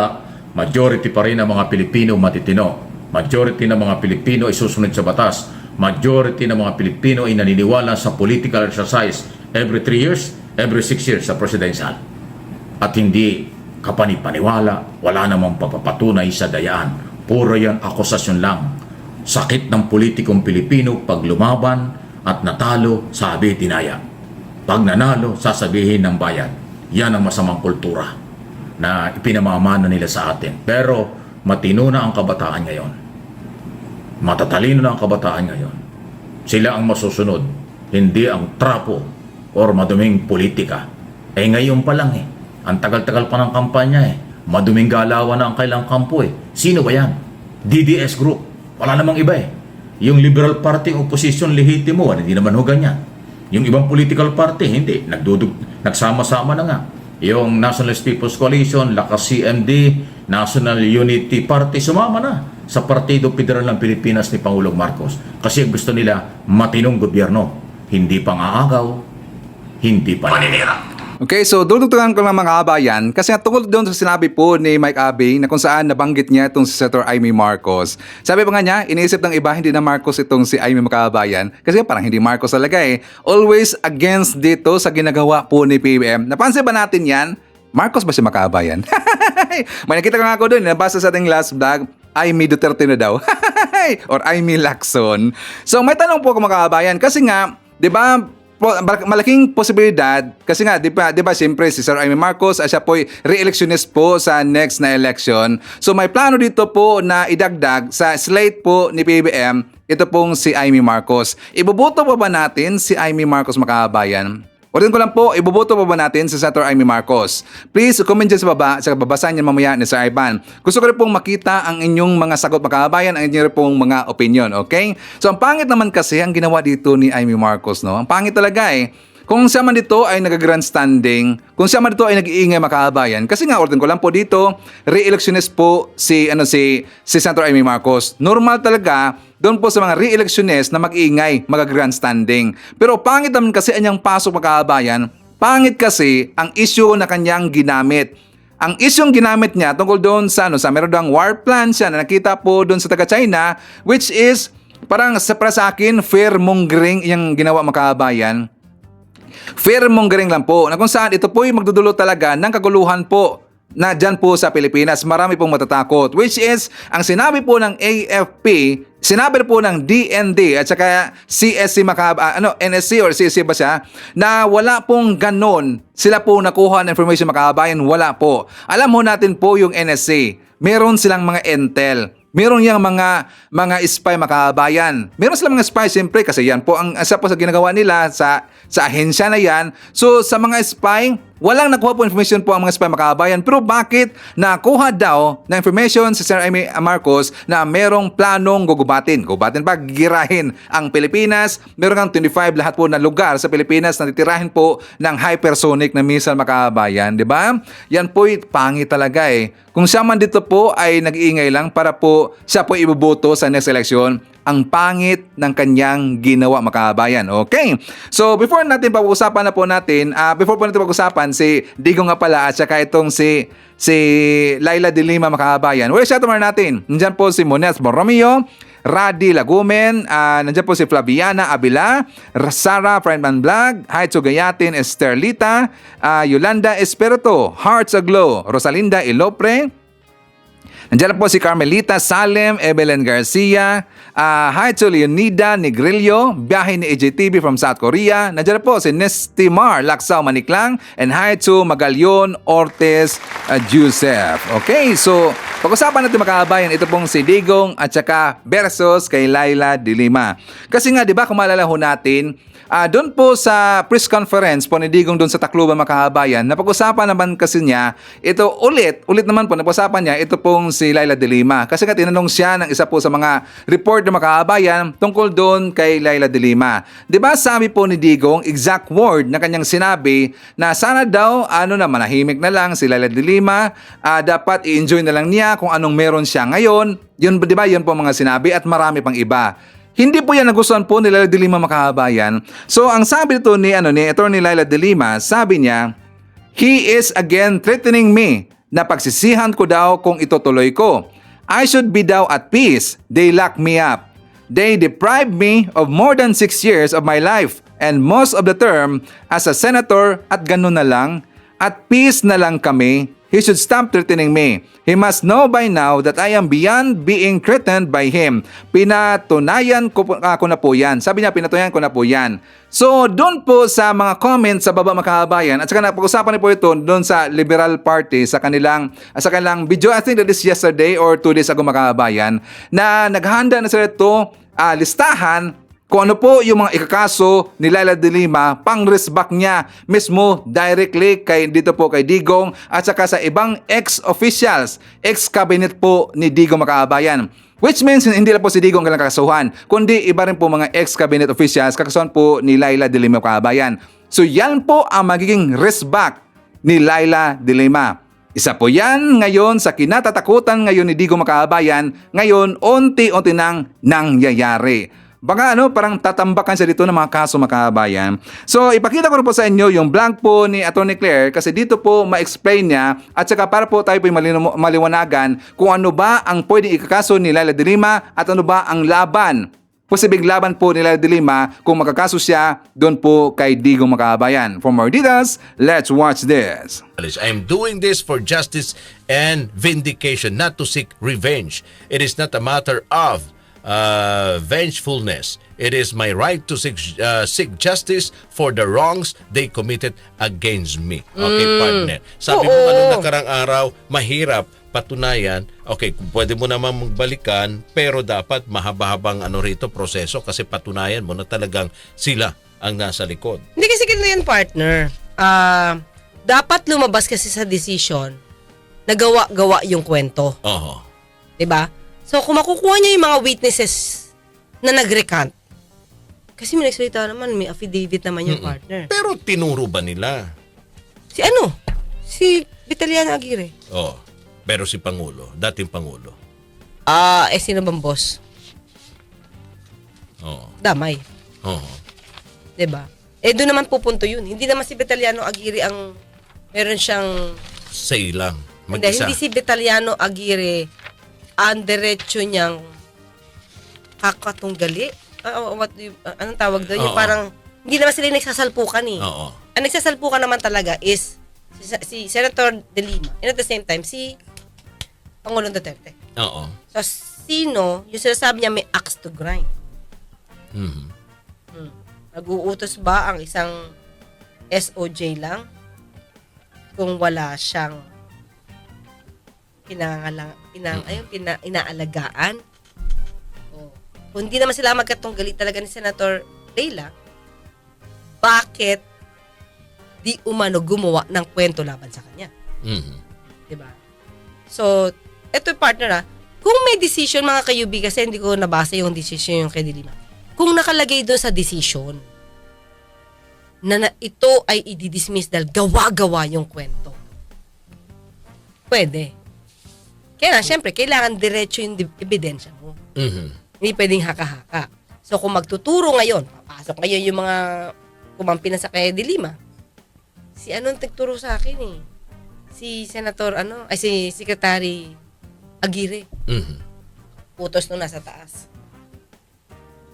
majority pa rin ng mga Pilipino matitino. Majority ng mga Pilipino ay susunod sa batas. Majority ng mga Pilipino ay naniniwala sa political exercise every 3 years, every 6 years sa presidential. At hindi kapanipaniwala, wala namang papapatunay sa dayaan. Puro yan akusasyon lang. Sakit ng politikong Pilipino pag lumaban at natalo, sabi tinaya. Pag nanalo, sasabihin ng bayan. Yan ang masamang kultura na ipinamamana nila sa atin. Pero matino na ang kabataan ngayon. Matatalino na ang kabataan ngayon. Sila ang masusunod, hindi ang trapo or maduming politika. Ngayon pa lang ang tagal-tagal pa ng kampanya maduming galawan na ang kailang kampo Sino ba yan? DDS Group. Wala namang iba Yung Liberal Party opposition lehitimo, hindi naman ho ganyan. Yung ibang political party, hindi. Nagsama-sama na nga. Yung Nationalist People's Coalition, Lakas CMD, National Unity Party, sumama na sa Partido Federal ng Pilipinas ni Pangulong Marcos. Kasi gusto nila matinong gobyerno. Hindi pang aagaw, hindi pa naninira. Okay, so dudugtungan ko lang mga kabayan kasi nga tungkol doon sa sinabi po ni Mike Abe na kung saan nabanggit niya itong si Senator Amy Marcos. Sabi pa nga niya, iniisip ng iba hindi na Marcos itong si Amy mga kabayan kasi parang hindi Marcos talaga Always against dito sa ginagawa po ni PBM. Napansin ba natin yan? Marcos ba si makabayan? May nakita ka nga ako doon, nabasa sa ating last vlog, Amy Duterte na daw. Or Amy Lacson. So may tanong po ako mga kabayan kasi nga, di ba, malaking posibilidad kasi nga 'di ba siyempre si Sir Amy Marcos siya po re-electionist po sa next na election. So may plano dito po na idagdag sa slate po ni PBM ito pong si Amy Marcos. Iboboto pa ba natin si Amy Marcos mga kabayan? Ulitin ko lang po, iboboto pa ba natin si Senator Amy Marcos? Please comment dyan sa baba, sa babasahan niya mamaya ni Sir Ivan. Gusto ko rin pong makita ang inyong mga sagot mga kabayan, ang inyong pong mga opinion, okay? So ang pangit naman kasi ang ginawa dito ni Amy Marcos, no? Ang pangit talaga Kung siya man dito ay nag-grandstanding, kung siya man dito ay nag-iingay mga kabayan, kasi nga ulitin ko lang po dito, re-electionist po si Senator Amy Marcos. Normal talaga doon po sa mga re-electionist na mag-iingay, mag-grandstanding. Pero pangit naman kasi anyang pasok mga kabayan, pangit kasi ang issue na kanyang ginamit. Ang isyong ginamit niya tungkol doon sa meron daang war plan siya na nakita po doon sa taga-China, which is parang para sa akin fear-mongering yung ginawa mga kabayan. Fear-mongering lang po na kung saan ito po yung magdudulot talaga ng kaguluhan po na dyan po sa Pilipinas. Marami pong matatakot, which is ang sinabi po ng AFP, sinabi po ng DND at saka CSC NSC or CSC ba siya, na wala pong ganon sila po nakuha ng information mga kabayan. Wala po. Alam mo natin po yung NSC, meron silang mga intel. Meron yang mga spy mga kabayan. Meron silang mga spy siyempre kasi yan po ang isa po sa ginagawa nila sa ahensya na yan. So sa mga spy, Walang nakuha po information po ang mga spy, mga kabayan. Pero bakit nakuha daw na information si Sir Amy Marcos na merong planong gugubatin? Gugubatin pa, gigirahin ang Pilipinas. Meron kang 25 lahat po na lugar sa Pilipinas na titirahin po ng hypersonic na missile, mga kabayan. Diba? Yan po pangit talaga eh. Kung siya man dito po ay nag-iingay lang para po siya po iboboto sa next election, ang pangit ng kanyang ginawa, mga kabayan. Okay? So, before natin pag-usapan na po natin, before po natin pag-usapan, si Digong nga pala at saka itong si Laila de Lima, mga kabayan. Well, shout out natin. Nandiyan po si Mones Borromeo, Radi Lagumen, nandiyan po si Flaviana Abila, Sara Friendman Vlog, Haitsu Gayatin, Esterlita, Yolanda Espirito, Hearts Aglow, Rosalinda Ilopre, nandiyan po si Carmelita Salem, Evelyn Garcia, hi to Leonida Negrillo, biyahe ni AJTV from South Korea. Nandiyan po si Nestimar Laksao Maniklang, and hi to Magalyon Ortiz Joseph. Okay, so pag-usapan natin, mga kabayan, ito pong si Digong at saka versus kay Laila de Lima. Kasi nga, di ba, kung maalala ho natin, doon po sa press conference po ni Digong doon sa Tacloban, mga kabayan, napag-usapan naman kasi niya, ito ulit naman po, napag-usapan niya, ito pong si Laila de Lima. Kasi nga tinanong siya ng isa po sa mga report ng mga kabayan tungkol doon kay Laila de Lima. Di ba sabi po ni Digong, exact word na kanyang sinabi na sana daw, manahimik na lang si Laila de Lima, dapat i-enjoy na lang niya kung anong meron siya ngayon. Yun, di ba, yun po mga sinabi at marami pang iba. Hindi po yan nagustuhan po ni Laila de Lima, mga kabayan. So, ang sabi ito ni Attorney Laila de Lima, sabi niya, he is again threatening me na pagsisihan ko daw kung itutuloy ko. I should be daw at peace. They lock me up. They deprived me of more than 6 years of my life and most of the term as a senator at ganun na lang. At peace na lang kami. He should stop threatening me. He must know by now that I am beyond being threatened by him. Pinatunayan ko na po yan. Sabi niya, pinatunayan ko na po yan. So, doon po sa mga comments sa baba, mga kabayan, at saka napag-usapan niyo po ito doon sa Liberal Party sa kanilang video, I think that is yesterday or 2 days ago, mga kabayan, na naghanda na sila ito listahan kung ano po yung mga ikakaso ni Laila de Lima, pang-resback niya mismo directly dito po kay Digong at saka sa ibang ex-officials, ex-cabinet po ni Digong, mga kabayan. Which means hindi lang po si Digong ang kakasuhan, kundi iba rin po mga ex-cabinet officials kakasuhan po ni Laila de Lima, mga kabayan. So yan po ang magiging resback ni Laila de Lima. Isa po yan ngayon sa kinatatakutan ngayon ni Digong, mga kabayan. Ngayon, unti-unti nang nangyayari. Baka parang tatambakan siya dito ng mga kaso, mga kabayan. So, ipakita ko rin po sa inyo yung blank po ni Atty. Claire kasi dito po ma-explain niya at saka para po tayo po maliwanagan kung ano ba ang pwedeng ikakaso ni Laila de Lima at ano ba ang laban. Posibleng laban po ni Laila de Lima kung makakaso siya doon po kay Digong, mga kabayan. For more details, let's watch this. I am doing this for justice and vindication, not to seek revenge. It is not a matter of vengefulness. It is my right to seek justice for the wrongs they committed against me. Okay, partner. Sabi mo kanong nakarang araw, mahirap patunayan. Okay, pwede mo naman magbalikan, pero dapat mahaba-habang rito proseso kasi patunayan mo na talagang sila ang nasa likod. Hindi kasi ganun yan, partner. Dapat lumabas kasi sa decision na gawa-gawa yung kwento. Oo. 'Di ba? So, kung makukuha niya yung mga witnesses na nag-recant, kasi may nagsalita naman, may affidavit naman yung partner. Pero tinuro ba nila? Si Vitaliano Aguirre. Oo. Pero si Pangulo, dating Pangulo. Sino bang boss? Oo. Damay. Oo. 'Di ba? Doon naman pupunto yun. Hindi naman si Vitaliano Aguirre ang meron siyang say lang. Hindi si Vitaliano Aguirre ang diretso niyang kakatunggali. Anong tawag doon? Yung parang, hindi naman sila nagsasalpukan eh. Oo. Ang nagsasalpukan naman talaga is si Senator de Lima. And at the same time, si Pangulong Duterte. Oo. So, sino, yung sinasabi niya may axe to grind. Nag-uutos ba ang isang SOJ lang kung wala siyang inaalagaan. Kung hindi naman sila magkatunggali talaga ni Senator Leila, bakit di umano gumawa ng kwento laban sa kanya. Diba? So, eto partner kung may decision mga kayubi, kasi hindi ko nabasa yung decision yung kay Dilima. Kung nakalagay doon sa decision na ito ay i-dismiss dahil gawa-gawa yung kwento, pwede. Kaya syempre, kailangan diretso yung ebidensya mo. Hindi pwedeng haka-haka. So, kung magtuturo ngayon, papasok ngayon yung mga kumampi na sa kay Dilima, si anong nagturo sa akin si Senator, si Secretary Aguirre. Utos nung nasa taas.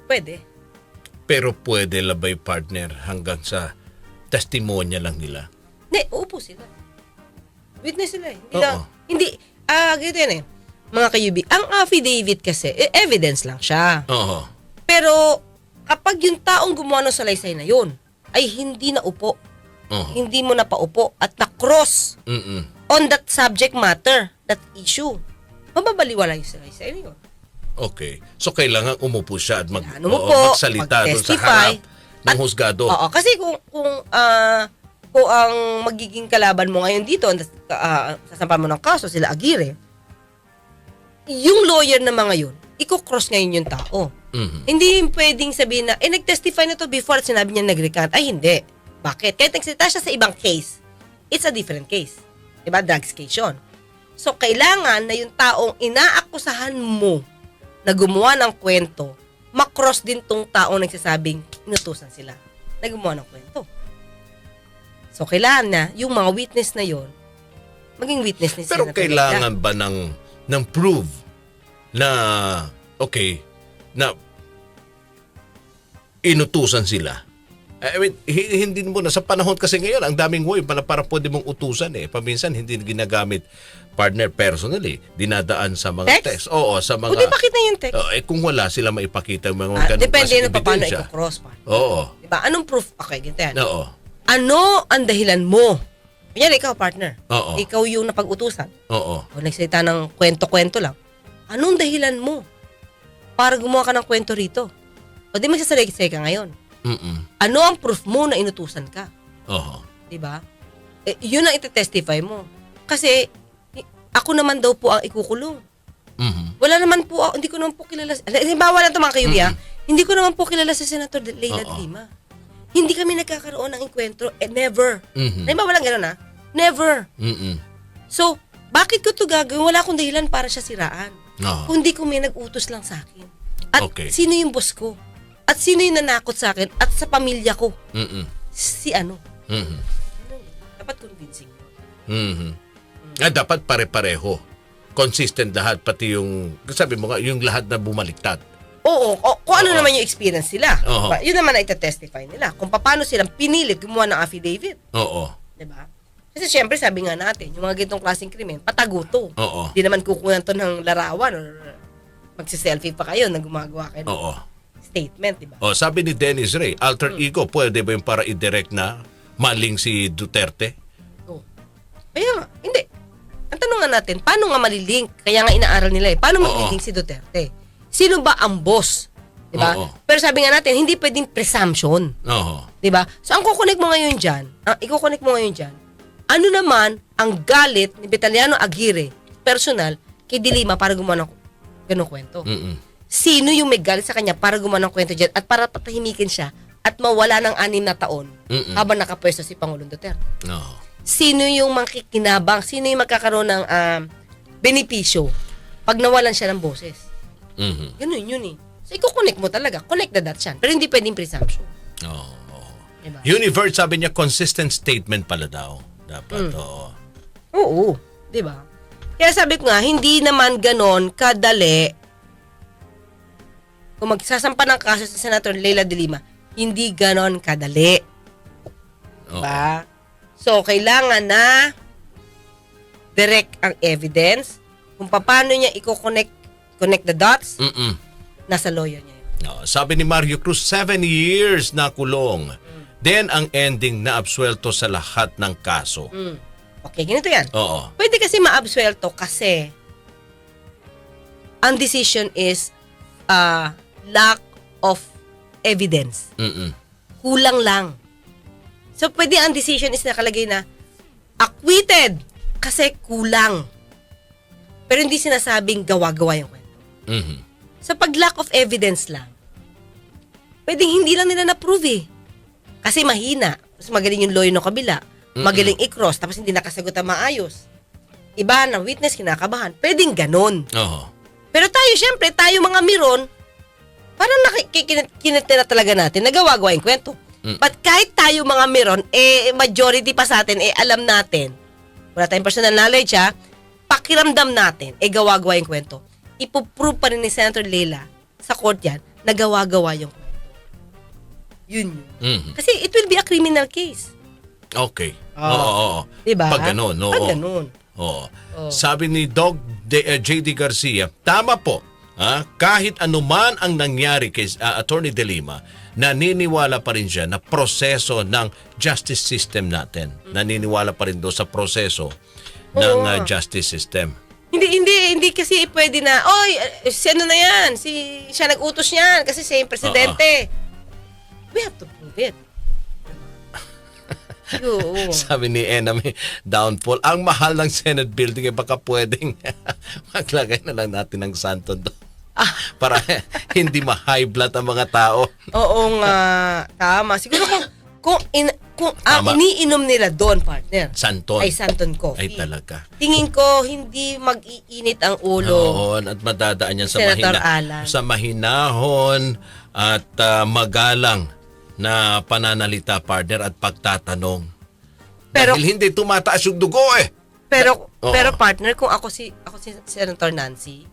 Pwede. Pero pwede labay partner hanggang sa testimonya lang nila. Hindi, uupo sila. Witness sila Oo. Ganito yan mga kayubi. Ang affidavit kasi, evidence lang siya. Oo. Pero, kapag yung taong gumawa ng salaysay na yun, ay hindi na upo. Hindi mo na paupo at na-cross on that subject matter, that issue. Mababaliwala yung salaysay na yun. Okay. So, kailangan umupo siya at mag-testify, magsalita doon sa harap ng husgado. Oo, kasi kung ang magiging kalaban mo ngayon dito, sasampan mo ng kaso, sila Aguirre, yung lawyer na mga yun, iko-cross ngayon yung tao. Hindi pwedeng sabihin na, nag-testify na to before at sinabi niya nag-recant. Ay, hindi. Bakit? Kahit nagsalita siya sa ibang case, it's a different case. Diba? Drugs case yun. So, kailangan na yung taong inaakusahan mo na gumawa ng kwento, makross din tong taong nagsasabing inutusan sila na gumawa ng kwento. So, kailangan na yung mga witness na yon maging witness ni Pero Senator kailangan ba ng proof na, okay, na inutusan sila? I mean, hindi mo na sa panahon kasi ngayon, ang daming way para pwede mong utusan Paminsan hindi ginagamit partner personally, dinadaan sa mga text. Oo, sa mga... Pwede pakita yung text. Kung wala sila maipakita yung mga ganun depende na paano ebidensya. i-cross. Oo. Diba? Anong proof? Okay, ganito yan. Oo. Ano ang dahilan mo? Kunyari, ikaw, partner. Oo. Ikaw yung napag-utusan. Oo. O nagsalita ng kwento-kwento lang. Anong dahilan mo para gumawa ka ng kwento rito? O di magsasalaysay ka ngayon. Ano ang proof mo na inutusan ka? Oo. Diba? Yun ang iti-testify mo. Kasi, ako naman daw po ang ikukulong. Wala naman po, hindi ko naman po kilala. Halimbawa lang ito mga kayubi, hindi ko naman po kilala si Senator Leila de Lima. Hindi kami nagkakaroon ng enkwentro. Never. Halimbawa lang gano'n Never. So, bakit ko ito gagawin? Wala akong dahilan para siya siraan. Kundi kung may nag-utos lang sa akin. At sino yung boss ko? At sino yung nanakot sa akin? At sa pamilya ko? Si ano? Dapat convincing. Dapat pare-pareho. Consistent lahat, pati yung, sabi mo nga, yung lahat na bumaliktad. Oo, kung ano naman yung experience nila. Oo. Diba? Yun naman ay ita-testify nila. Kung paano silang pinilit gumawa ng affidavit. Oo. Diba? Kasi syempre, sabi nga natin, yung mga gitong klaseng krimen, patago to. Oo. Di naman kukunan to ng larawan or magsiselfie pa kayo na gumagawa kayo ng statement, diba? Sabi ni Dennis Ray, alter ego, pwede ba yung para i-direct na maling si Duterte? Kaya nga, hindi. Ang tanong nga natin, paano nga malilink? Kaya nga inaaral nila paano malilink si Duterte? Sino ba ang boss? Diba? Pero sabi nga natin, hindi pwedeng presumption. Diba? So, ang kukunik mo ngayon dyan, ano naman ang galit ni Betaliano Aguirre, personal, kay Dilima para gumawa ng ganong kwento? Sino yung may galit sa kanya para gumawa ng kwento dyan at para patahimikin siya at mawala ng 6 na taon habang nakapwesto si Pangulong Duterte? Sino yung makikinabang? Sino yung magkakaroon ng benepisyo pag nawalan siya ng boses? Ganun yun So, i-connect mo talaga. Connect the dots yan. Pero hindi pwedeng presumption. Diba? Universe, sabi niya, consistent statement pala daw. Dapat, Oo. Diba? Kaya sabi ko nga, hindi naman ganon kadali kung magsasampa ng kaso sa Senator Leila de Lima, hindi ganon kadali. Diba? So, kailangan na direct ang evidence kung paano niya connect the dots, nasa lawyer niya yun. Sabi ni Mario Cruz, 7 years na kulong. Then, ang ending na absuelto sa lahat ng kaso. Okay, ganito yan. Oo. Pwede kasi maabsuelto kasi ang decision is lack of evidence. Kulang lang. So, pwede ang decision is nakalagay na acquitted kasi kulang. Pero hindi sinasabing gawa-gawa yung kwento. So, pag lack of evidence lang, pwedeng hindi lang nila na-prove eh. Kasi mahina. Mas magaling yung lawyer ng kabila. Magaling i-cross, tapos hindi nakasagot ang maayos. Iba na witness, kinakabahan. Pwedeng ganon. Pero tayo, syempre, tayo mga miron, parang kinatira talaga natin, nagawa-gawa yung kwento. But kahit tayo mga miron, majority pa sa atin, alam natin, wala tayong personal knowledge pakiramdam natin, gawa-gawa yung kwento. Ipoprove pa rin ni Senator Leila sa court yan, nagawa-gawa yung kwento. Yun. Kasi it will be a criminal case. Okay. Diba? Pag ganun. Pag ganun. Sabi ni Doc J.D. Garcia, tama po. Kahit anuman ang nangyari kay Attorney De Lima, naniniwala pa rin siya na proseso ng justice system natin. Naniniwala pa rin doon sa proseso ng justice system. Hindi kasi pwede na, ano na yan, siya nag-utos niyan kasi siya yung presidente. We have to prove it. Sabi ni Enamy Downfall, ang mahal ng Senate building, baka pwedeng maglagay na lang natin ng santo doon. Para hindi ma-high blood ang mga tao. Oo nga, tama. Siguro kung iniinom nila doon, partner, Santon. ay Santon Coffee. Ay talaga. Tingin ko, hindi mag-iinit ang ulo. Oo, at madadaan yan sa Senator Alan. sa mahinahon at magalang na pananalita, partner, at pagtatanong. Pero, dahil hindi tumataas yung dugo Pero partner, kung ako si Senator Nancy,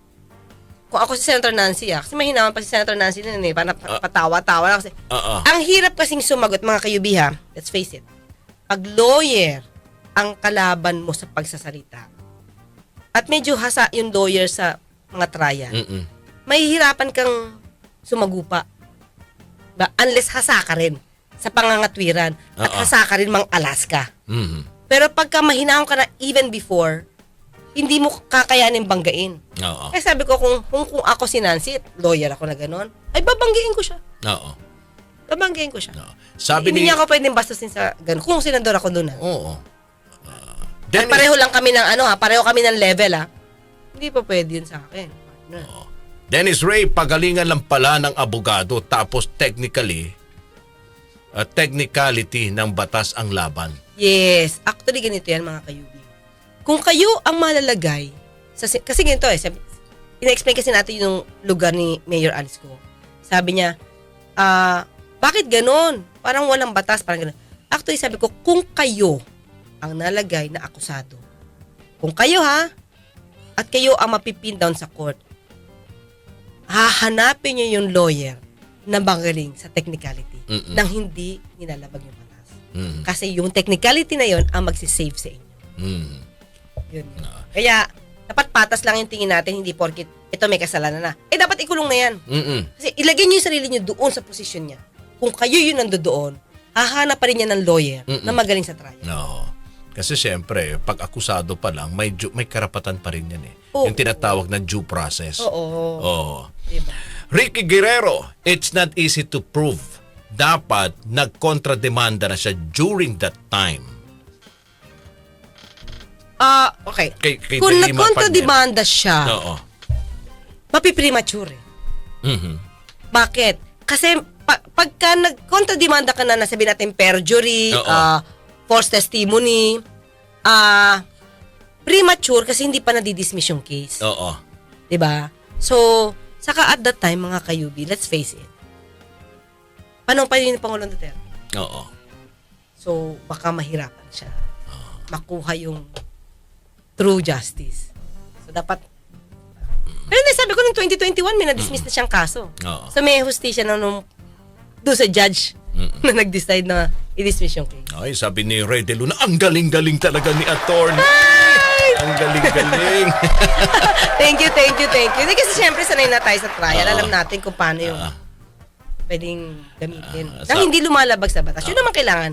kasi mahinaman pa si Senator Nancy nun patawa-tawa lang kasi. Ang hirap kasing sumagot, mga kayubi let's face it. Pag lawyer ang kalaban mo sa pagsasalita, at medyo hasa yung lawyer sa mga trial, mahihirapan kang sumagupa. Unless hasa ka rin sa pangangatwiran at hasa ka rin mang Alaska. Pero pagka mahinahon ka na even before, hindi mo kakayanin banggain. Kaya sabi ko, kung ako si Nancy, lawyer ako na gano'n, ay babanggain ko siya. Babanggain ko siya. Hindi niya ako pwedeng bastusin sa gano'n. Kung senador ako doon. At pareho lang kami ng pareho kami ng level Hindi pa pwede yun sa akin. Dennis Ray, pagalingan lang pala ng abogado, tapos technicality ng batas ang laban. Yes. Actually, ganito yan, mga kayubi. Kung kayo ang malalagay, kasi ganito ina-explain kasi natin yung lugar ni Mayor Alice Go. Sabi niya, bakit ganon? Parang walang batas, parang ganon. Actually, sabi ko, kung kayo ang nalagay na akusado, kung kayo at kayo ang mapipin down sa court, hahanapin niyo yung lawyer na magaling sa technicality nang hindi nilalabag yung batas. Kasi yung technicality na yon ang magsisave sa inyo. Yun. Kaya, dapat patas lang yung tingin natin, hindi porkit ito may kasalanan na. Dapat ikulong na yan. Kasi ilagay niyo yung sarili niyo doon sa posisyon niya. Kung kayo yun nandoon, hahanap pa rin niya ng lawyer na magaling sa trial. Kasi siyempre, pag akusado pa lang, may karapatan pa rin yan yung tinatawag na due process. Diba? Ricky Guerrero, it's not easy to prove. Dapat nagkontrademanda na siya during that time. Okay. Kay Kung De Lima nagkontrademanda siya, mapipremature. Bakit? Kasi pagka nagkontrademanda ka na, nasabi natin perjury, false testimony, premature kasi hindi pa nadidismiss yung case. Diba? So, saka at that time, mga kayubi, let's face it, panong pa yun ni Pangulong Duterte? So, baka mahirapan siya makuha yung true justice. So, dapat pero hindi, sabi ko, noong 2021, may na-dismiss na siyang kaso. So, may hustisya na nung doon sa judge na nag-decide na i-dismiss yung case. Ay, sabi ni Ray De Luna, ang galing-galing talaga ni attorney. Ang galing-galing. Thank you. Hindi kasi siyempre sanay na tayo sa trial. Alam natin kung paano yung pwedeng gamitin. Dahil hindi lumalabag sa batas. Yun naman kailangan.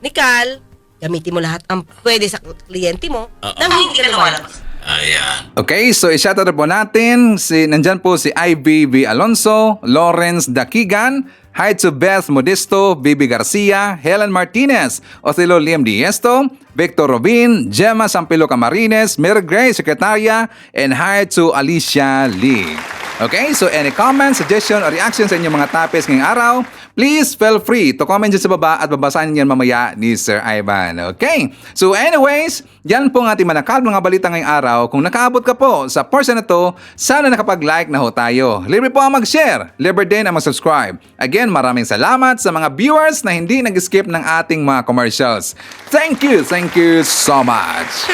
Nikal, gamitin mo lahat ang pwede sa kliyente mo nang hindi ka lumalabag. Ayan. Okay, so i-shoutout po natin, nandyan po si Ivy V. Alonso, Lawrence Dakigan, hi to Beth Modesto, Bibi Garcia, Helen Martinez, Othello Liam Diesto, Victor Robin, Gemma Sampilo Camarines, Mary Grace Secretaria, and hi to Alicia Lee. Okay, so any comments, suggestion, or reaction sa inyong mga topics ngayong araw, please feel free to comment dyan sa baba at babasahin niyan mamaya ni Sir Ivan. Okay, so anyways, yan po ang ating manakal mga balita ngayong araw. Kung nakaabot ka po sa portion na to, sana nakapag-like na ho tayo. Libre po ang mag-share, libre din ang mag-subscribe. Again, maraming salamat sa mga viewers na hindi nag-skip ng ating mga commercials. Thank you so much.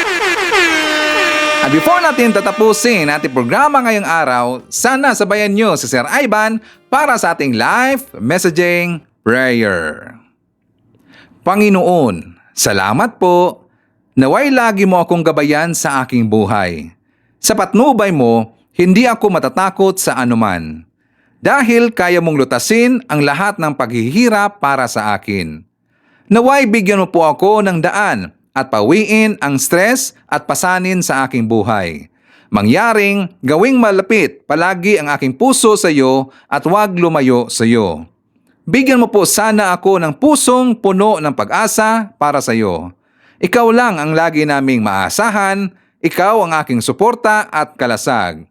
At before natin tatapusin ating programa ngayong araw, sana sabayan nyo si Sir Ivan para sa ating live messaging prayer. Panginoon, salamat po. Naway lagi mo akong gabayan sa aking buhay. Sa patnubay mo, hindi ako matatakot sa anuman. Dahil kaya mong lutasin ang lahat ng paghihirap para sa akin. Naway bigyan mo po ako ng daan at pawiin ang stress at pasanin sa aking buhay. Mangyaring gawing malapit palagi ang aking puso sa iyo at huwag lumayo sa iyo. Bigyan mo po sana ako ng pusong puno ng pag-asa para sa iyo. Ikaw lang ang lagi naming maasahan, ikaw ang aking suporta at kalasag.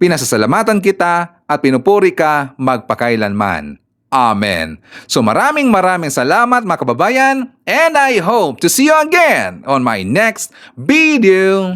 Pinasasalamatan kita at pinupuri ka magpakailanman. Amen. So maraming salamat mga kababayan, and I hope to see you again on my next video.